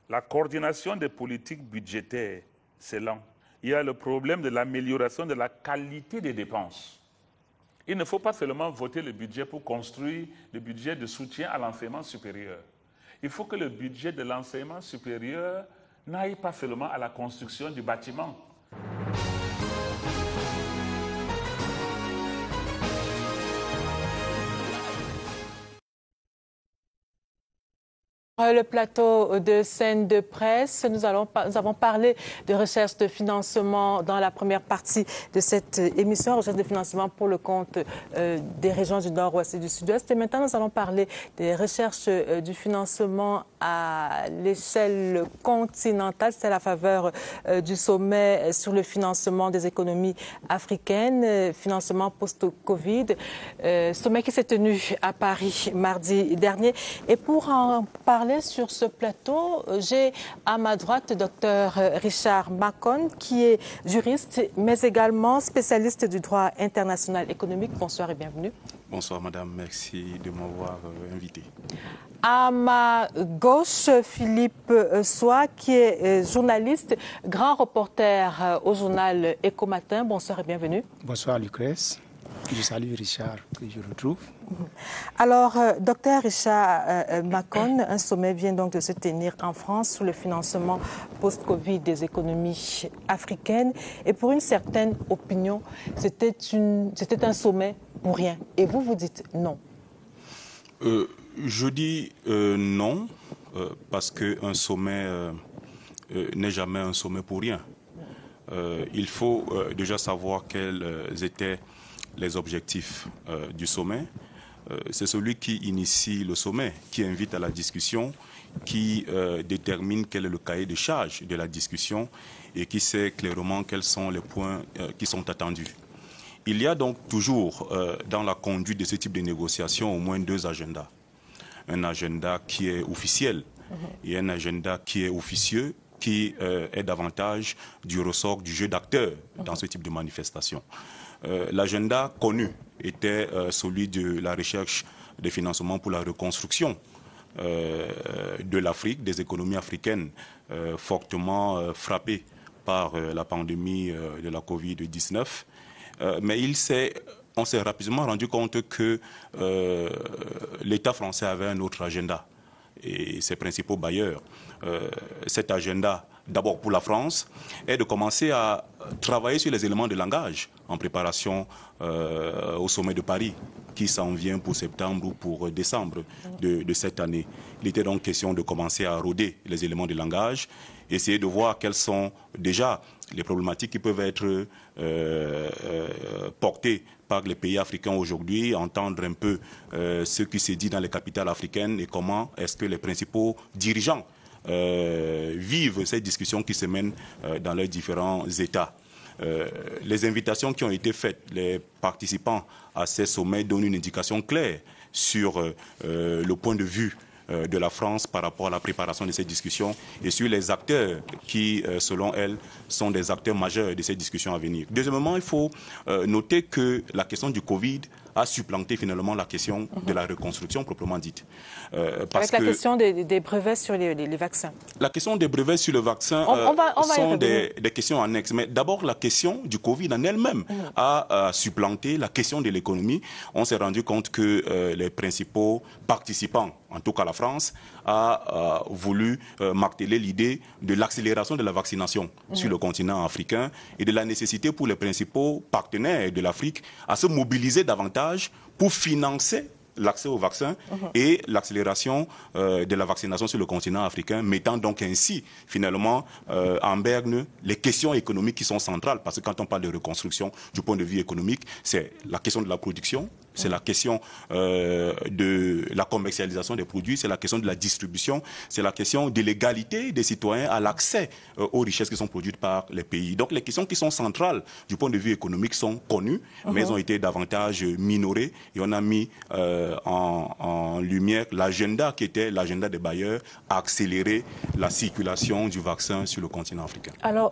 La coordination des politiques budgétaires, c'est lent. Il y a le problème de l'amélioration de la qualité des dépenses. Il ne faut pas seulement voter le budget pour construire le budget de soutien à l'enseignement supérieur. Il faut que le budget de l'enseignement supérieur n'aille pas seulement à la construction du bâtiment. Le plateau de scène de presse, nous avons parlé de recherche de financement dans la première partie de cette émission, recherche de financement pour le compte des régions du Nord-Ouest et du Sud-Ouest. Et maintenant, nous allons parler des recherches du financement à l'échelle continentale. C'est à la faveur du sommet sur le financement des économies africaines, financement post-Covid, sommet qui s'est tenu à Paris mardi dernier. Et pour en parler sur ce plateau, j'ai à ma droite Dr Richard Makon, qui est juriste, mais également spécialiste du droit international économique. Bonsoir et bienvenue. Bonsoir madame, merci de m'avoir invité. À ma gauche, Philippe Soie, qui est journaliste, grand reporter au journal Éco Matin. Bonsoir et bienvenue. Bonsoir Lucrèce. Je salue Richard, que je retrouve. Alors, docteur Richard Makon, un sommet vient donc de se tenir en France sur le financement post-Covid des économies africaines. Et pour une certaine opinion, c'était un sommet pour rien. Et vous, vous dites non. Je dis non, parce qu'un sommet n'est jamais un sommet pour rien. Il faut déjà savoir quels étaient les objectifs du sommet. C'est celui qui initie le sommet, qui invite à la discussion, qui détermine quel est le cahier de charge de la discussion et qui sait clairement quels sont les points qui sont attendus. Il y a donc toujours dans la conduite de ce type de négociations au moins deux agendas. Un agenda qui est officiel et un agenda qui est officieux, qui est davantage du ressort du jeu d'acteurs dans ce type de manifestation. L'agenda connu était celui de la recherche des financements pour la reconstruction de l'Afrique, des économies africaines fortement frappées par la pandémie de la Covid-19. Mais on s'est rapidement rendu compte que l'État français avait un autre agenda et ses principaux bailleurs. Cet agenda, d'abord pour la France, est de commencer à travailler sur les éléments de langage en préparation au sommet de Paris qui s'en vient pour septembre ou pour décembre de cette année. Il était donc question de commencer à roder les éléments de langage, essayer de voir quelles sont déjà les problématiques qui peuvent être portées par les pays africains aujourd'hui, entendre un peu ce qui se dit dans les capitales africaines et comment est-ce que les principaux dirigeants vivent ces discussions qui se mènent dans leurs différents États. Les invitations qui ont été faites, les participants à ces sommets donnent une indication claire sur le point de vue de la France par rapport à la préparation de ces discussions et sur les acteurs qui, selon elle, sont des acteurs majeurs de ces discussions à venir. Deuxièmement, il faut noter que la question du Covid a supplanté finalement la question de la reconstruction proprement dite. Avec la question des brevets sur les vaccins. La question des brevets sur le vaccin sont des questions annexes. Mais d'abord, la question du Covid en elle-même a supplanté la question de l'économie. On s'est rendu compte que les principaux participants, en tout cas la France, a voulu marteler l'idée de l'accélération de la vaccination sur le continent africain et de la nécessité pour les principaux partenaires de l'Afrique à se mobiliser davantage pour financer l'accès au vaccin et l'accélération de la vaccination sur le continent africain, mettant donc ainsi finalement en berne les questions économiques qui sont centrales, parce que quand on parle de reconstruction du point de vue économique, c'est la question de la production, c'est la question de la commercialisation des produits, c'est la question de la distribution, c'est la question de l'égalité des citoyens à l'accès aux richesses qui sont produites par les pays. Donc les questions qui sont centrales du point de vue économique sont connues, mais elles ont été davantage minorées et on a mis en lumière l'agenda qui était l'agenda des bailleurs à accélérer la circulation du vaccin sur le continent africain. Alors,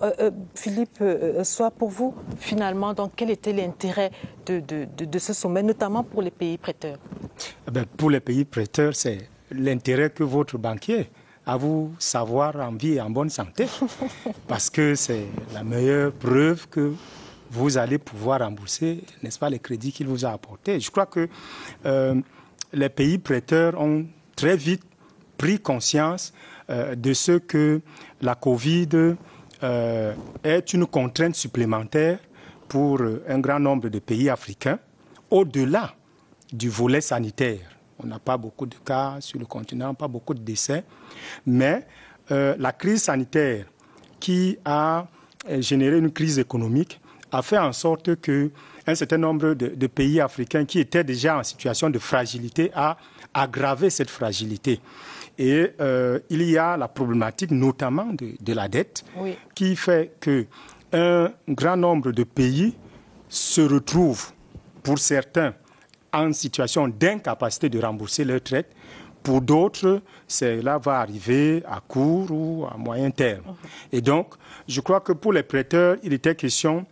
Philippe, soit pour vous, finalement, donc, quel était l'intérêt de ce sommet, notamment pour les pays prêteurs? Pour les pays prêteurs, c'est l'intérêt que votre banquier a vous savoir en vie et en bonne santé, parce que c'est la meilleure preuve que vous allez pouvoir rembourser, n'est-ce pas, les crédits qu'il vous a apportés. Je crois que les pays prêteurs ont très vite pris conscience de ce que la Covid est une contrainte supplémentaire pour un grand nombre de pays africains, au-delà du volet sanitaire On n'a pas beaucoup de cas sur le continent, pas beaucoup de décès. Mais la crise sanitaire qui a généré une crise économique a fait en sorte qu'un certain nombre de pays africains qui étaient déjà en situation de fragilité a aggravé cette fragilité. Et il y a la problématique notamment de la dette, oui, qui fait qu'un grand nombre de pays se retrouvent, pour certains, en situation d'incapacité de rembourser leurs dettes. Pour d'autres, cela va arriver à court ou à moyen terme. Et donc, je crois que pour les prêteurs, il était question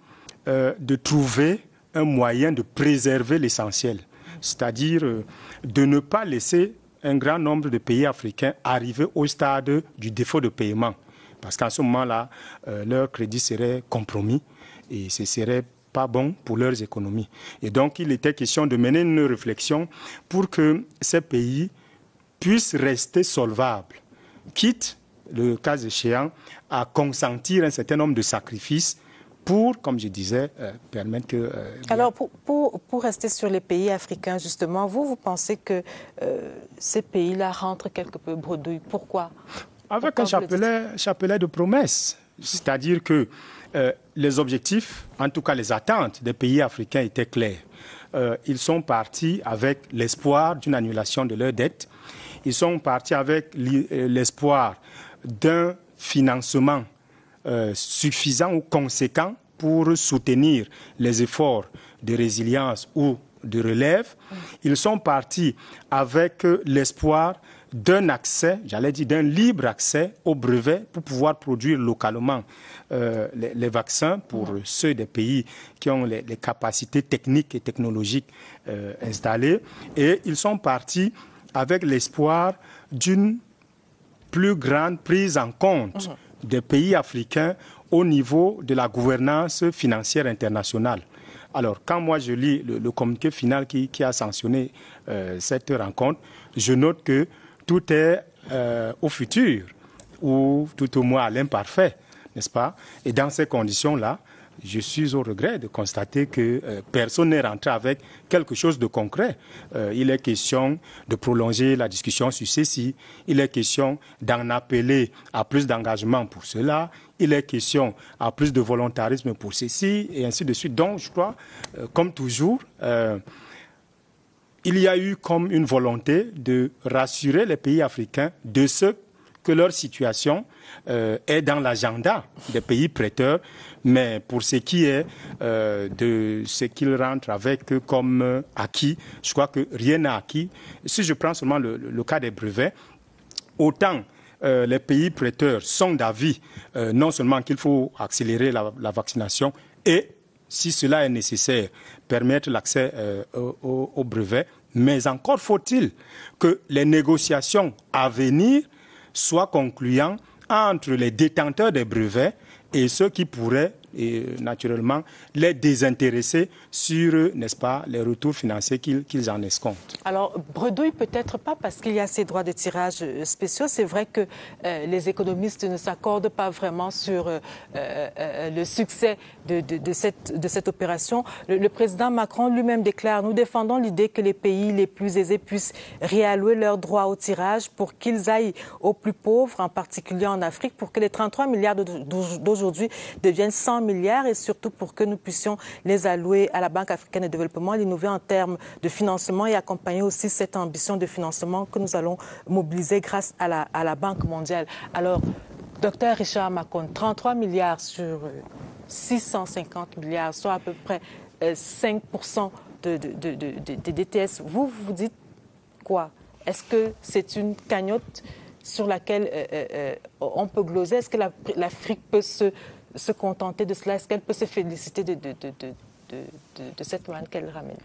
de trouver un moyen de préserver l'essentiel, c'est-à-dire de ne pas laisser un grand nombre de pays africains arriver au stade du défaut de paiement. Parce qu'en ce moment-là, leur crédit serait compromis et ce serait pas bon pour leurs économies. Et donc, il était question de mener une réflexion pour que ces pays puissent rester solvables, quitte, le cas échéant, à consentir un certain nombre de sacrifices pour, comme je disais, permettre que... Alors, pour rester sur les pays africains, justement, vous pensez que ces pays-là rentrent quelque peu bredouille. Pourquoi? Avec un chapelet de promesses. C'est-à-dire que les objectifs, en tout cas les attentes des pays africains étaient clairs. Ils sont partis avec l'espoir d'une annulation de leurs dettes. Ils sont partis avec l'espoir d'un financement suffisant ou conséquent pour soutenir les efforts de résilience ou de relève. Ils sont partis avec l'espoir d'un accès, j'allais dire d'un libre accès aux brevets pour pouvoir produire localement les vaccins pour ceux des pays qui ont les capacités techniques et technologiques installées. Et ils sont partis avec l'espoir d'une plus grande prise en compte des pays africains au niveau de la gouvernance financière internationale. Alors, quand moi je lis le communiqué final qui a sanctionné cette rencontre, je note que tout est au futur, ou tout au moins à l'imparfait, n'est-ce pas? Et dans ces conditions-là, je suis au regret de constater que personne n'est rentré avec quelque chose de concret. Il est question de prolonger la discussion sur ceci, il est question d'en appeler à plus d'engagement pour cela, il est question à plus de volontarisme pour ceci, et ainsi de suite. Donc, je crois, comme toujours, il y a eu comme une volonté de rassurer les pays africains de ce que leur situation est dans l'agenda des pays prêteurs, mais pour ce qui est de ce qu'ils rentrent avec comme acquis, je crois que rien n'a acquis. Si je prends seulement le cas des brevets, autant les pays prêteurs sont d'avis non seulement qu'il faut accélérer la vaccination et, si cela est nécessaire, permettre l'accès aux brevets, mais encore faut-il que les négociations à venir soient concluantes entre les détenteurs des brevets et ceux qui pourraient, naturellement, les désintéresser sur, n'est-ce pas, les retours financiers qu'ils en escomptent. Alors, bredouille peut-être pas parce qu'il y a ces droits de tirage spéciaux. C'est vrai que les économistes ne s'accordent pas vraiment sur le succès de cette opération. Le président Macron lui-même déclare « Nous défendons l'idée que les pays les plus aisés puissent réallouer leurs droits au tirage pour qu'ils aillent aux plus pauvres, en particulier en Afrique, pour que les 33 milliards d'aujourd'hui deviennent 100 milliards et surtout pour que nous puissions les allouer à la Banque africaine de développement, l'innover en termes de financement et accompagner aussi cette ambition de financement que nous allons mobiliser grâce à la Banque mondiale. » Alors, docteur Richard Macon, 33 milliards sur 650 milliards, soit à peu près 5% de DTS. Vous dites quoi? Est-ce que c'est une cagnotte sur laquelle on peut gloser? Est-ce que l'Afrique peut se contenter de cela? Est-ce qu'elle peut se féliciter de cette manne qu'elle ramène?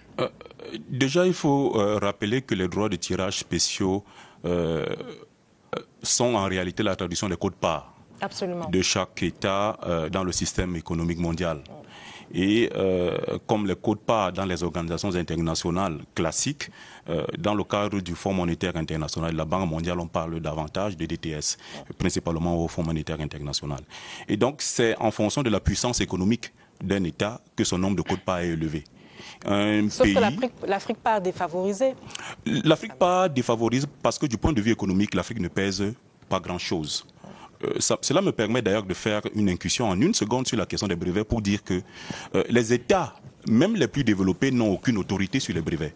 Déjà, il faut rappeler que les droits de tirage spéciaux sont en réalité la traduction des quotes-parts de chaque État dans le système économique mondial. Et comme les quotes-parts dans les organisations internationales classiques, dans le cadre du Fonds monétaire international et de la Banque mondiale, on parle davantage de DTS, principalement au Fonds monétaire international. Et donc, c'est en fonction de la puissance économique d'un État que son nombre de quotes-parts est élevé. Sauf que l'Afrique part défavorisée. L'Afrique part défavorisée parce que du point de vue économique, l'Afrique ne pèse pas grand-chose. Cela me permet d'ailleurs de faire une incursion en une seconde sur la question des brevets pour dire que les États, même les plus développés, n'ont aucune autorité sur les brevets.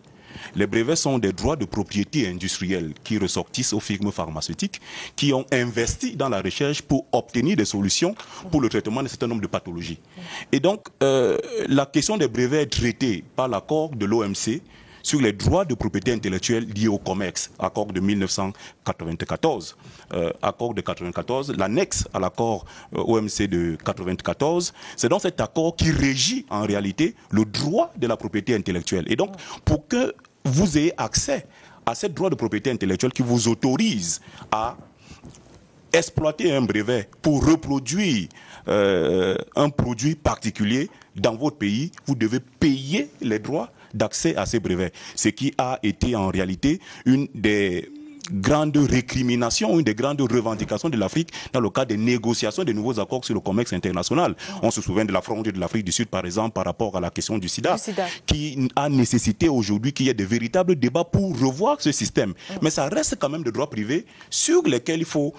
Les brevets sont des droits de propriété industrielle qui ressortissent aux firmes pharmaceutiques qui ont investi dans la recherche pour obtenir des solutions pour le traitement d'un certain nombre de pathologies. Et donc, la question des brevets est traitée par l'accord de l'OMC sur les droits de propriété intellectuelle liés au commerce, accord de 1994. Accord de 1994, l'annexe à l'accord OMC de 1994, c'est dans cet accord qui régit en réalité le droit de la propriété intellectuelle. Et donc, pour que vous ayez accès à ce droit de propriété intellectuelle qui vous autorise à exploiter un brevet pour reproduire un produit particulier dans votre pays, vous devez payer les droits d'accès à ces brevets. Ce qui a été en réalité une des grandes récriminations, une des grandes revendications de l'Afrique dans le cadre des négociations des nouveaux accords sur le commerce international. On se souvient de la frontière de l'Afrique du Sud, par exemple, par rapport à la question du sida, qui a nécessité aujourd'hui qu'il y ait de véritables débats pour revoir ce système. Mais ça reste quand même des droits privés sur lesquels il faut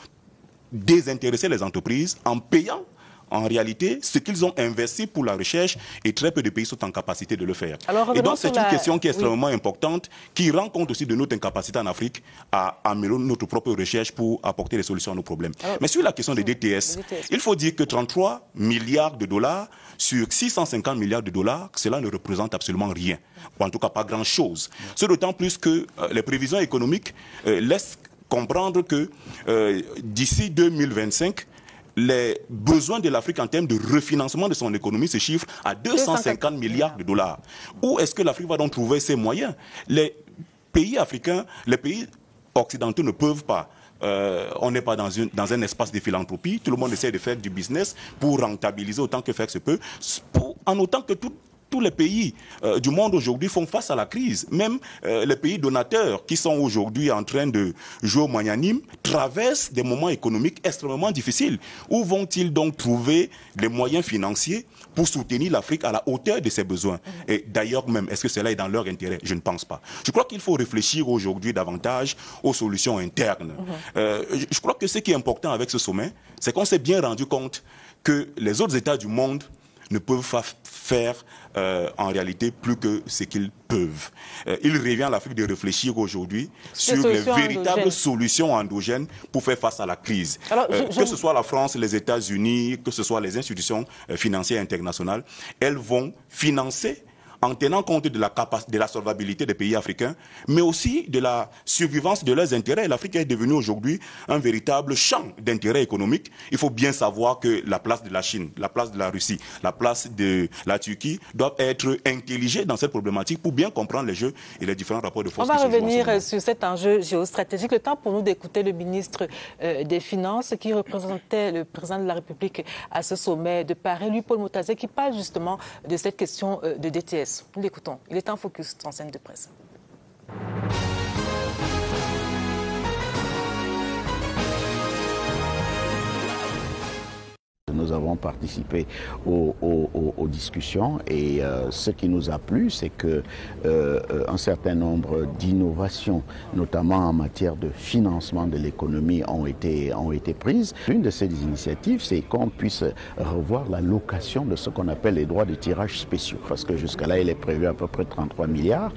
désintéresser les entreprises en payant en réalité ce qu'ils ont investi pour la recherche, et très peu de pays sont en capacité de le faire. Et donc c'est une question qui est extrêmement importante, qui rend compte aussi de notre incapacité en Afrique à améliorer notre propre recherche pour apporter des solutions à nos problèmes. Mais sur la question des DTS, il faut dire que 33 milliards de dollars sur 650 milliards de dollars, cela ne représente absolument rien, ou en tout cas pas grand-chose. C'est d'autant plus que les prévisions économiques laissent comprendre que d'ici 2025, les besoins de l'Afrique en termes de refinancement de son économie se chiffrent à 250 milliards de dollars. Où est-ce que l'Afrique va donc trouver ces moyens? Les pays africains, les pays occidentaux ne peuvent pas. On n'est pas dans un espace de philanthropie. Tout le monde essaie de faire du business pour rentabiliser autant que faire se peut, en autant que tous les pays du monde aujourd'hui font face à la crise. Même les pays donateurs qui sont aujourd'hui en train de jouer au magnanime traversent des moments économiques extrêmement difficiles. Où vont-ils donc trouver les moyens financiers pour soutenir l'Afrique à la hauteur de ses besoins? Et d'ailleurs même, est-ce que cela est dans leur intérêt? Je ne pense pas. Je crois qu'il faut réfléchir aujourd'hui davantage aux solutions internes. Je crois que ce qui est important avec ce sommet, c'est qu'on s'est bien rendu compte que les autres États du monde ne peuvent pas faire en réalité plus que ce qu'ils peuvent. Il revient à l'Afrique de réfléchir aujourd'hui sur les véritables solutions endogènes pour faire face à la crise. Alors, que ce soit la France, les États-Unis, que ce soit les institutions financières internationales, elles vont financer en tenant compte de la solvabilité des pays africains, mais aussi de la survivance de leurs intérêts. L'Afrique est devenue aujourd'hui un véritable champ d'intérêts économiques. Il faut bien savoir que la place de la Chine, la place de la Russie, la place de la Turquie doivent être intelligées dans cette problématique pour bien comprendre les jeux et les différents rapports de force. On va revenir sur cet enjeu géostratégique. Le temps pour nous d'écouter le ministre des Finances qui représentait le président de la République à ce sommet de Paris, lui, Paul Motazé, qui parle justement de cette question de DTS. Nous l'écoutons. Il est en focus en scène de presse. Nous avons participé aux discussions et ce qui nous a plu, c'est que un certain nombre d'innovations, notamment en matière de financement de l'économie, ont été prises. L'une de ces initiatives, c'est qu'on puisse revoir la location de ce qu'on appelle les droits de tirage spéciaux, parce que jusqu'à là, il est prévu à peu près 33 milliards.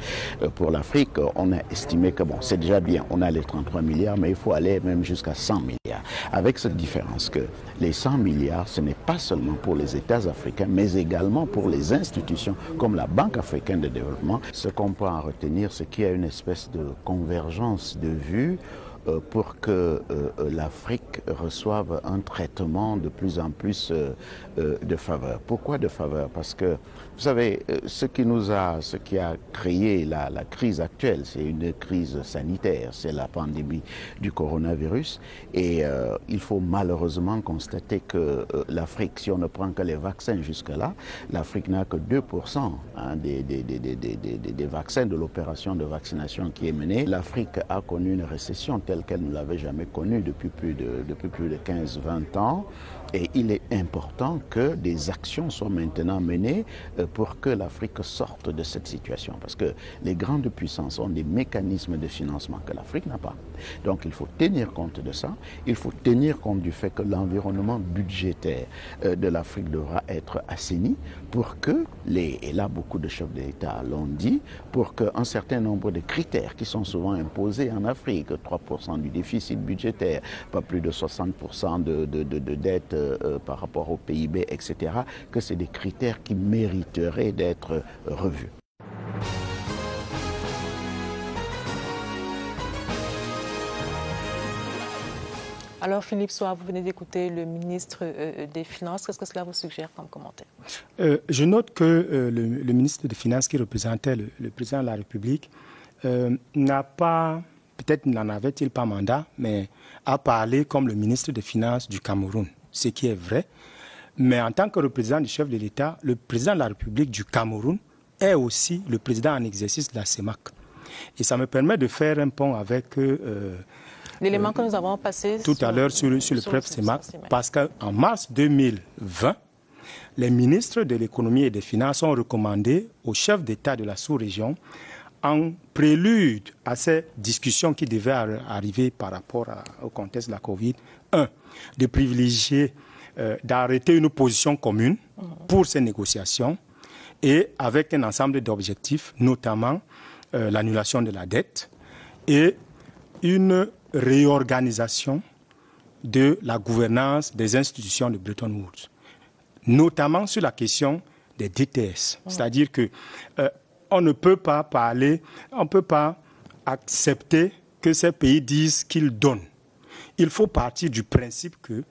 Pour l'Afrique, on a estimé que bon, c'est déjà bien, on a les 33 milliards, mais il faut aller même jusqu'à 100 milliards. Avec cette différence que les 100 milliards, ce n'est pas seulement pour les États africains, mais également pour les institutions comme la Banque africaine de développement. Ce qu'on peut en retenir, c'est qu'il y a une espèce de convergence de vues pour que l'Afrique reçoive un traitement de plus en plus de faveur. Pourquoi de faveur? Parce que, vous savez, ce qui a créé la crise actuelle, c'est une crise sanitaire, c'est la pandémie du coronavirus. Et il faut malheureusement constater que l'Afrique, si on ne prend que les vaccins jusque-là, l'Afrique n'a que 2% des vaccins, de l'opération de vaccination qui est menée. L'Afrique a connu une récession telle qu'elle ne l'avait jamais connue depuis plus de 15-20 ans. Et il est important que des actions soient maintenant menées pour que l'Afrique sorte de cette situation. Parce que les grandes puissances ont des mécanismes de financement que l'Afrique n'a pas. Donc il faut tenir compte de ça. Il faut tenir compte du fait que l'environnement budgétaire de l'Afrique devra être assaini pour que, et là beaucoup de chefs d'État l'ont dit, pour qu'un certain nombre de critères qui sont souvent imposés en Afrique, 3% du déficit budgétaire, pas plus de 60% de dette par rapport au PIB, etc., que c'est des critères qui mériteraient d'être revus. Alors Philippe Soie, vous venez d'écouter le ministre des Finances. Qu'est-ce que cela vous suggère comme commentaire? Je note que le ministre des Finances qui représentait le président de la République n'a pas, peut-être n'en avait-il pas mandat, mais a parlé comme le ministre des Finances du Cameroun, ce qui est vrai. Mais en tant que représentant du chef de l'État, le président de la République du Cameroun est aussi le président en exercice de la CEMAC. Et ça me permet de faire un pont avec l'élément que nous avons passé tout à l'heure sur le PREP CEMAC, parce qu'en mars 2020, les ministres de l'économie et des finances ont recommandé aux chefs d'État de la sous-région, en prélude à ces discussions qui devaient arriver par rapport au contexte de la Covid, de privilégier, d'arrêter une position commune pour ces négociations et avec un ensemble d'objectifs, notamment l'annulation de la dette et une réorganisation de la gouvernance des institutions de Bretton Woods, notamment sur la question des DTS. C'est-à-dire que on ne peut pas parler, on ne peut pas accepter que ces pays disent qu'ils donnent. Il faut partir du principe que,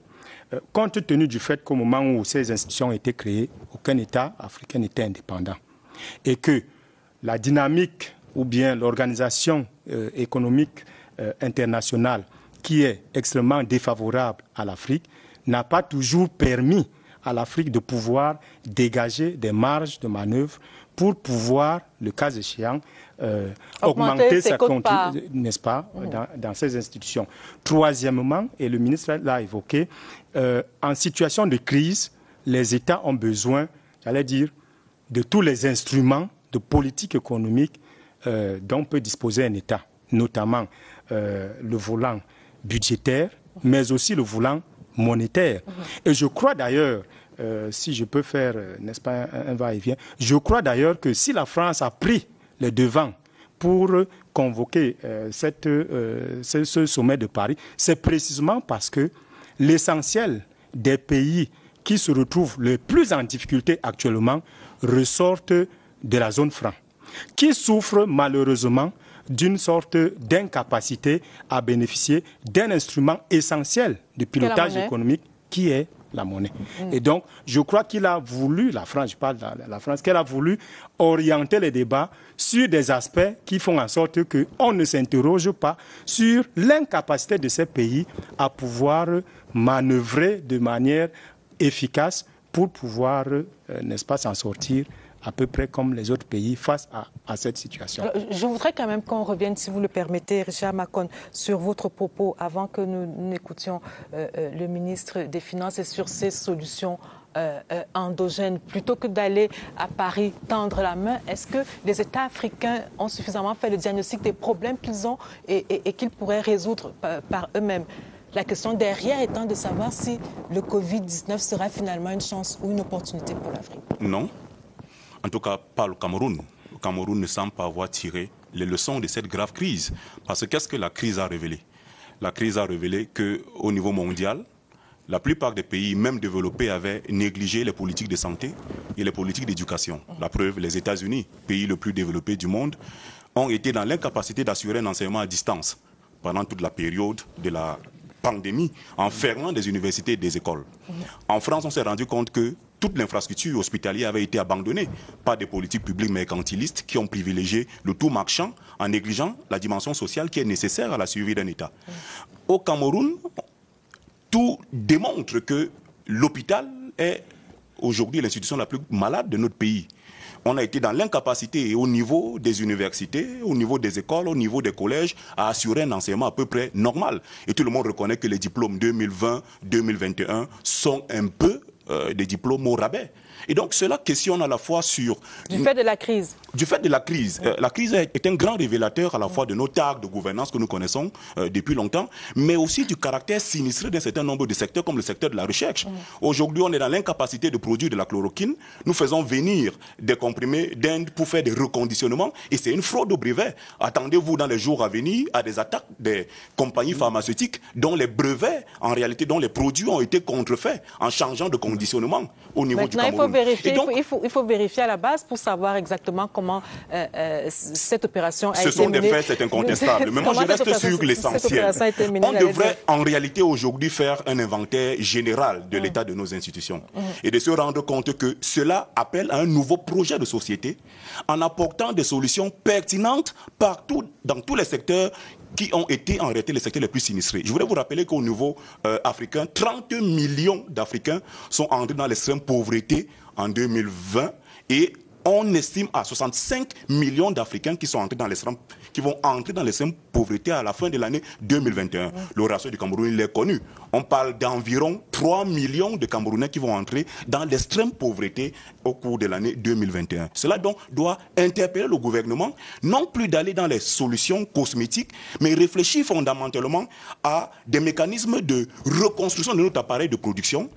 compte tenu du fait qu'au moment où ces institutions ont été créées, aucun État africain n'était indépendant. Et que la dynamique ou bien l'organisation économique internationale qui est extrêmement défavorable à l'Afrique n'a pas toujours permis à l'Afrique de pouvoir dégager des marges de manœuvre pour pouvoir, le cas échéant, augmenter sa contribution, n'est-ce pas, dans ces institutions. Troisièmement, et le ministre l'a évoqué, en situation de crise, les États ont besoin, j'allais dire, de tous les instruments de politique économique dont peut disposer un État, notamment le volant budgétaire, mais aussi le volant monétaire. Et je crois d'ailleurs, si je peux faire, n'est-ce pas, un va-et-vient, je crois d'ailleurs que si la France a pris les devants pour convoquer ce sommet de Paris, c'est précisément parce que l'essentiel des pays qui se retrouvent le plus en difficulté actuellement ressortent de la zone franc, qui souffrent malheureusement d'une sorte d'incapacité à bénéficier d'un instrument essentiel de pilotage économique qui est la monnaie. Et donc, je crois qu'il a voulu, la France, je parle de la France, qu'elle a voulu orienter les débats sur des aspects qui font en sorte qu'on ne s'interroge pas sur l'incapacité de ces pays à pouvoir manœuvrer de manière efficace pour pouvoir, n'est-ce pas, s'en sortir à peu près comme les autres pays face à cette situation. Alors, je voudrais quand même qu'on revienne, si vous le permettez, Richard Makon, sur votre propos avant que nous n'écoutions le ministre des Finances et sur ces solutions endogènes. Plutôt que d'aller à Paris tendre la main, est-ce que les États africains ont suffisamment fait le diagnostic des problèmes qu'ils ont et qu'ils pourraient résoudre par eux-mêmes? La question derrière étant de savoir si le Covid-19 sera finalement une chance ou une opportunité pour l'Afrique. Non. En tout cas, pas le Cameroun. Le Cameroun ne semble pas avoir tiré les leçons de cette grave crise. Parce que qu'est-ce que la crise a révélé? La crise a révélé qu'au niveau mondial, la plupart des pays, même développés, avaient négligé les politiques de santé et les politiques d'éducation. La preuve, les États-Unis, pays le plus développé du monde, ont été dans l'incapacité d'assurer un enseignement à distance pendant toute la période de la pandémie, en fermant des universités et des écoles. En France, on s'est rendu compte que toute l'infrastructure hospitalière avait été abandonnée par des politiques publiques mercantilistes qui ont privilégié le tout marchand en négligeant la dimension sociale qui est nécessaire à la survie d'un État. Au Cameroun, tout démontre que l'hôpital est aujourd'hui l'institution la plus malade de notre pays. on a été dans l'incapacité au niveau des universités, au niveau des écoles, au niveau des collèges, à assurer un enseignement à peu près normal. Et tout le monde reconnaît que les diplômes 2020-2021 sont un peu des diplômes au rabais. Et donc cela questionne à la fois sur... Du fait de la crise. Du fait de la crise. La crise est un grand révélateur à la fois de nos tares de gouvernance que nous connaissons depuis longtemps, mais aussi du caractère sinistré d'un certain nombre de secteurs comme le secteur de la recherche. Aujourd'hui, on est dans l'incapacité de produire de la chloroquine. Nous faisons venir des comprimés d'Inde pour faire des reconditionnements et c'est une fraude au brevet. Attendez-vous dans les jours à venir à des attaques des compagnies pharmaceutiques dont les brevets, en réalité, dont les produits ont été contrefaits en changeant de conditionnement au niveau du Cameroun. Il faut vérifier à la base pour savoir exactement comment cette opération a été menée. Ce sont des faits, c'est incontestable. Mais moi, je reste sur l'essentiel. On devrait en réalité aujourd'hui faire un inventaire général de l'état de nos institutions et de se rendre compte que cela appelle à un nouveau projet de société en apportant des solutions pertinentes partout, dans tous les secteurs qui ont été en réalité les secteurs les plus sinistrés. Je voudrais vous rappeler qu'au niveau africain, 30 millions d'Africains sont entrés dans l'extrême pauvreté en 2020 et on estime à 65 millions d'Africains qui vont entrer dans l'extrême pauvreté à la fin de l'année 2021. Le ratio du Cameroun, il est connu. On parle d'environ 3 millions de Camerounais qui vont entrer dans l'extrême pauvreté au cours de l'année 2021. Cela donc doit interpeller le gouvernement, non plus d'aller dans les solutions cosmétiques, mais réfléchir fondamentalement à des mécanismes de reconstruction de notre appareil de production,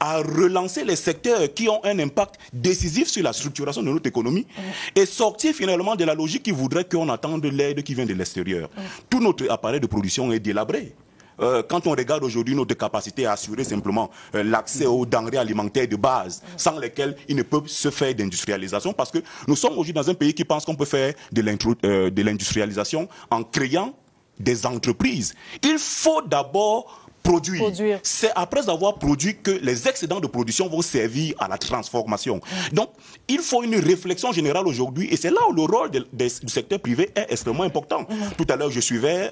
à relancer les secteurs qui ont un impact décisif sur la structuration de notre économie et sortir finalement de la logique qui voudrait qu'on attende l'aide qui vient de l'extérieur. Tout notre appareil de production est délabré. Quand on regarde aujourd'hui notre capacité à assurer simplement l'accès aux denrées alimentaires de base, sans lesquelles il ne peut se faire d'industrialisation, parce que nous sommes aujourd'hui dans un pays qui pense qu'on peut faire de l'industrialisation en créant des entreprises. Il faut d'abord produire. C'est après avoir produit que les excédents de production vont servir à la transformation. Donc, il faut une réflexion générale aujourd'hui et c'est là où le rôle du secteur privé est extrêmement important. Tout à l'heure, je suivais...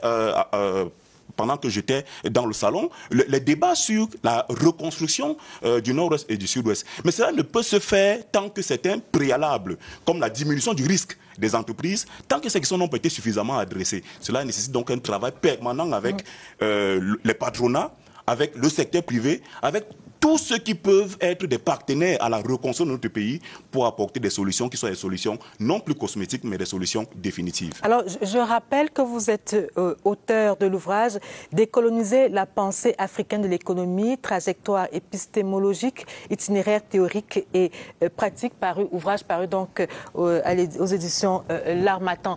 pendant que j'étais dans le salon, les débats sur la reconstruction du nord-ouest et du sud-ouest. Mais cela ne peut se faire tant que c'est un préalable, comme la diminution du risque des entreprises, tant que ces questions n'ont pas été suffisamment adressées. Cela nécessite donc un travail permanent avec les patronats, avec le secteur privé, avec tous ceux qui peuvent être des partenaires à la reconstruction de notre pays pour apporter des solutions qui soient des solutions non plus cosmétiques, mais des solutions définitives. Alors, je rappelle que vous êtes auteur de l'ouvrage « Décoloniser la pensée africaine de l'économie, trajectoire épistémologique, itinéraire théorique et pratique », ouvrage paru donc aux éditions L'Harmattan.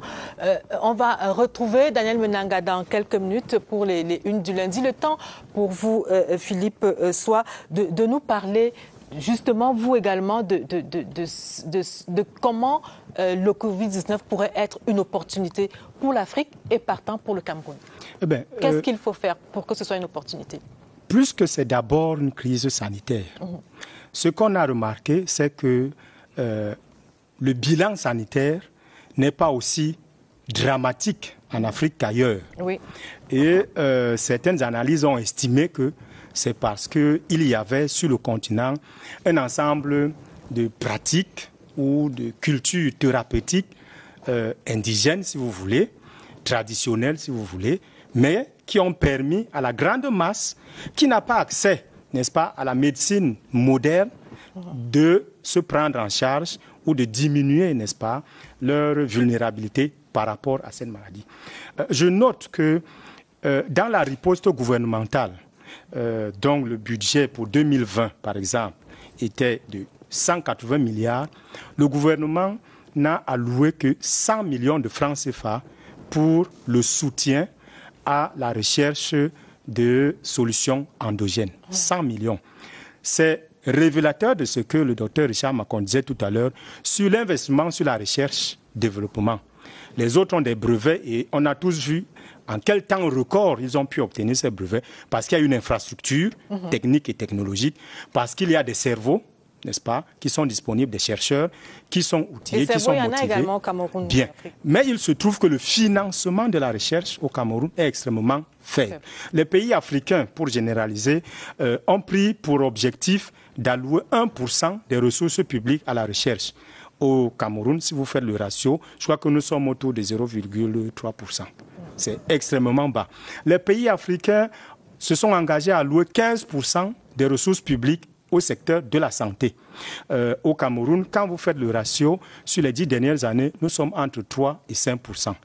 On va retrouver Daniel Menanga dans quelques minutes pour les unes du lundi. Le temps pour vous, Philippe, soit de nous parler justement, vous également, de comment le Covid-19 pourrait être une opportunité pour l'Afrique et partant pour le Cameroun. Qu'est-ce qu'il faut faire pour que ce soit une opportunité? Plus que c'est d'abord une crise sanitaire. Ce qu'on a remarqué, c'est que le bilan sanitaire n'est pas aussi dramatique en Afrique qu'ailleurs. Oui. Et certaines analyses ont estimé que c'est parce qu'il y avait sur le continent un ensemble de pratiques ou de cultures thérapeutiques indigènes, si vous voulez, traditionnelles, si vous voulez, mais qui ont permis à la grande masse qui n'a pas accès, n'est-ce pas, à la médecine moderne, de se prendre en charge ou de diminuer, n'est-ce pas, leur vulnérabilité par rapport à cette maladie. Je note que dans la riposte gouvernementale, dont le budget pour 2020, par exemple, était de 180 milliards, le gouvernement n'a alloué que 100 millions de francs CFA pour le soutien à la recherche de solutions endogènes. 100 millions. C'est révélateur de ce que le docteur Richard Macon disait tout à l'heure sur l'investissement sur la recherche-développement. Les autres ont des brevets et on a tous vu en quel temps record ils ont pu obtenir ces brevets, parce qu'il y a une infrastructure technique et technologique, parce qu'il y a des cerveaux, n'est-ce pas, qui sont disponibles, des chercheurs, qui sont outillés, qui sont motivés. Il y en a également au Cameroun. Bien. Mais il se trouve que le financement de la recherche au Cameroun est extrêmement faible. Les pays africains, pour généraliser, ont pris pour objectif d'allouer 1% des ressources publiques à la recherche. au Cameroun, si vous faites le ratio, je crois que nous sommes autour de 0,3%. C'est extrêmement bas. Les pays africains se sont engagés à allouer 15% des ressources publiques au secteur de la santé. Au Cameroun, quand vous faites le ratio, sur les 10 dernières années, nous sommes entre 3 et 5%.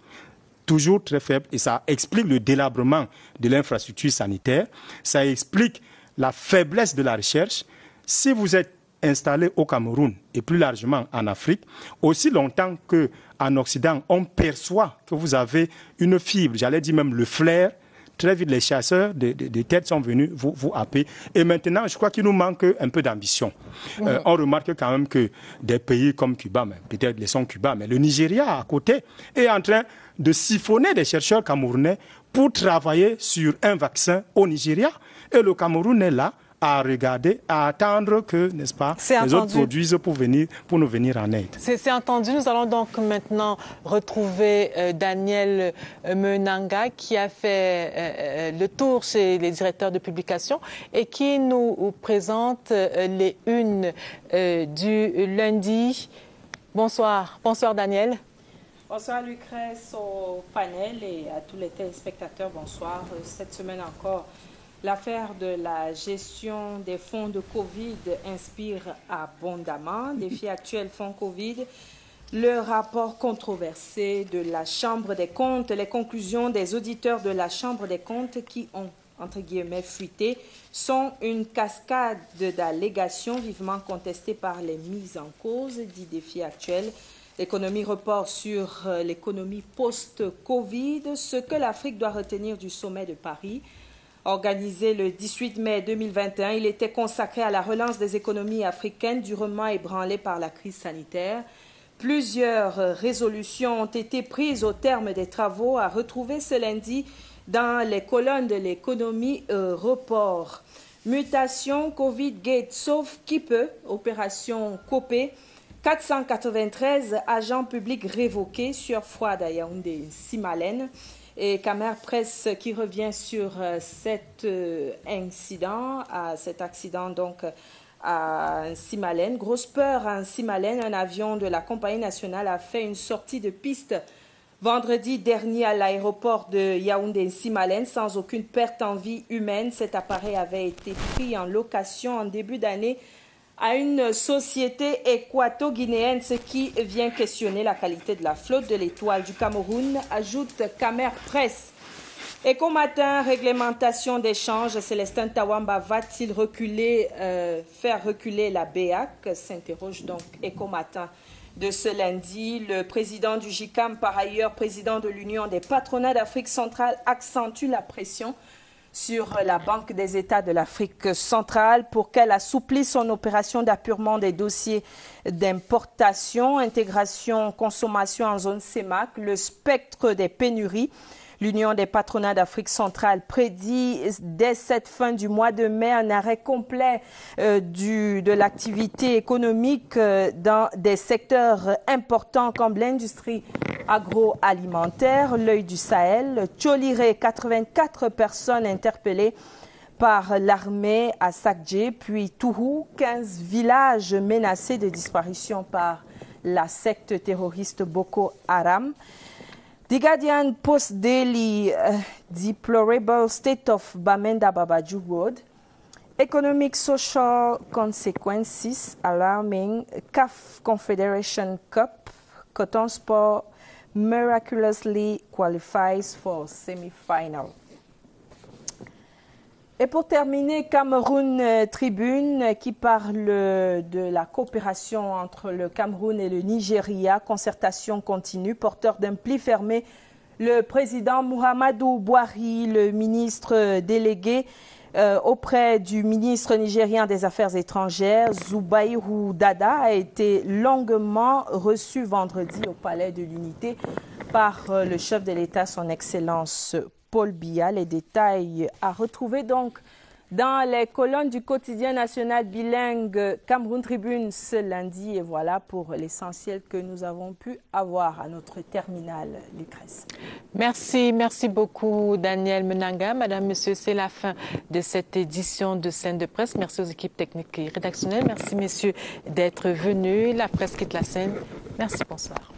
Toujours très faible, et ça explique le délabrement de l'infrastructure sanitaire, ça explique la faiblesse de la recherche. Si vous êtes installé au Cameroun et plus largement en Afrique, aussi longtemps qu'en Occident, on perçoit que vous avez une fibre, j'allais dire même le flair, très vite les chasseurs de têtes sont venus vous happer. Et maintenant, je crois qu'il nous manque un peu d'ambition. On remarque quand même que des pays comme Cuba, peut-être laissons Cuba, mais le Nigeria à côté est en train de siphonner des chercheurs camerounais pour travailler sur un vaccin au Nigeria. Et le Cameroun est là à regarder, à attendre que, n'est-ce pas, les autres produisent pour nous venir en aide. C'est entendu. Nous allons donc maintenant retrouver Daniel Menanga qui a fait le tour chez les directeurs de publication et qui nous présente les unes du lundi. Bonsoir. Bonsoir Daniel. Bonsoir Lucrèce, au panel et à tous les téléspectateurs. Bonsoir. Cette semaine encore, l'affaire de la gestion des fonds de Covid inspire abondamment. Défi actuel fonds Covid, le rapport controversé de la Chambre des comptes, les conclusions des auditeurs de la Chambre des comptes qui ont, entre guillemets, fuité, sont une cascade d'allégations vivement contestées par les mises en cause, dit défi actuel. L'économie report sur l'économie post-Covid, ce que l'Afrique doit retenir du sommet de Paris. Organisé le 18 mai 2021, il était consacré à la relance des économies africaines durement ébranlées par la crise sanitaire. Plusieurs résolutions ont été prises au terme des travaux à retrouver ce lundi dans les colonnes de l'économie report. Mutation, Covid-Gate, sauf qui peut, opération Copé. 493 agents publics révoqués sur Fouad à Yaoundé, Simalène. Et Camer Presse qui revient sur cet accident donc à Simalène. Grosse peur à Simalène, un avion de la compagnie nationale a fait une sortie de piste vendredi dernier à l'aéroport de Yaoundé-Simalène sans aucune perte en vie humaine. Cet appareil avait été pris en location en début d'année à une société équato-guinéenne, ce qui vient questionner la qualité de la flotte de l'Étoile du Cameroun, ajoute Camer Presse. Écomatin, réglementation d'échange, Célestin Tawamba va-t-il faire reculer la BEAC, s'interroge donc Écomatin de ce lundi. Le président du JICAM, par ailleurs président de l'Union des patronats d'Afrique centrale, accentue la pression sur la Banque des États de l'Afrique centrale pour qu'elle assouplisse son opération d'appurement des dossiers d'importation, intégration, consommation en zone CEMAC, le spectre des pénuries. L'Union des patronats d'Afrique centrale prédit dès cette fin du mois de mai un arrêt complet de l'activité économique dans des secteurs importants comme l'industrie agroalimentaire, l'œil du Sahel. Tcholiré, 84 personnes interpellées par l'armée à Sakdje, puis Tourou, 15 villages menacés de disparition par la secte terroriste Boko Haram. The Guardian Post Daily, deplorable state of Bamenda Babaju Road. Economic social consequences alarming. CAF Confederation Cup. Cotton Sport miraculously qualifies for semi-final. Et pour terminer, Cameroun Tribune qui parle de la coopération entre le Cameroun et le Nigeria, concertation continue, porteur d'un pli fermé, le président Muhammadu Buhari, le ministre délégué auprès du ministre nigérien des Affaires étrangères, Zubairu Dada, a été longuement reçu vendredi au Palais de l'Unité par le chef de l'État, son Excellence Paul Biya. Les détails à retrouver donc dans les colonnes du quotidien national bilingue Cameroun Tribune ce lundi. Et voilà pour l'essentiel que nous avons pu avoir à notre terminal, Lucrèce. Merci beaucoup Daniel Menanga. Madame, Monsieur, c'est la fin de cette édition de Scène de Presse. Merci aux équipes techniques et rédactionnelles. Merci messieurs d'être venus. La presse quitte la scène. Merci, bonsoir.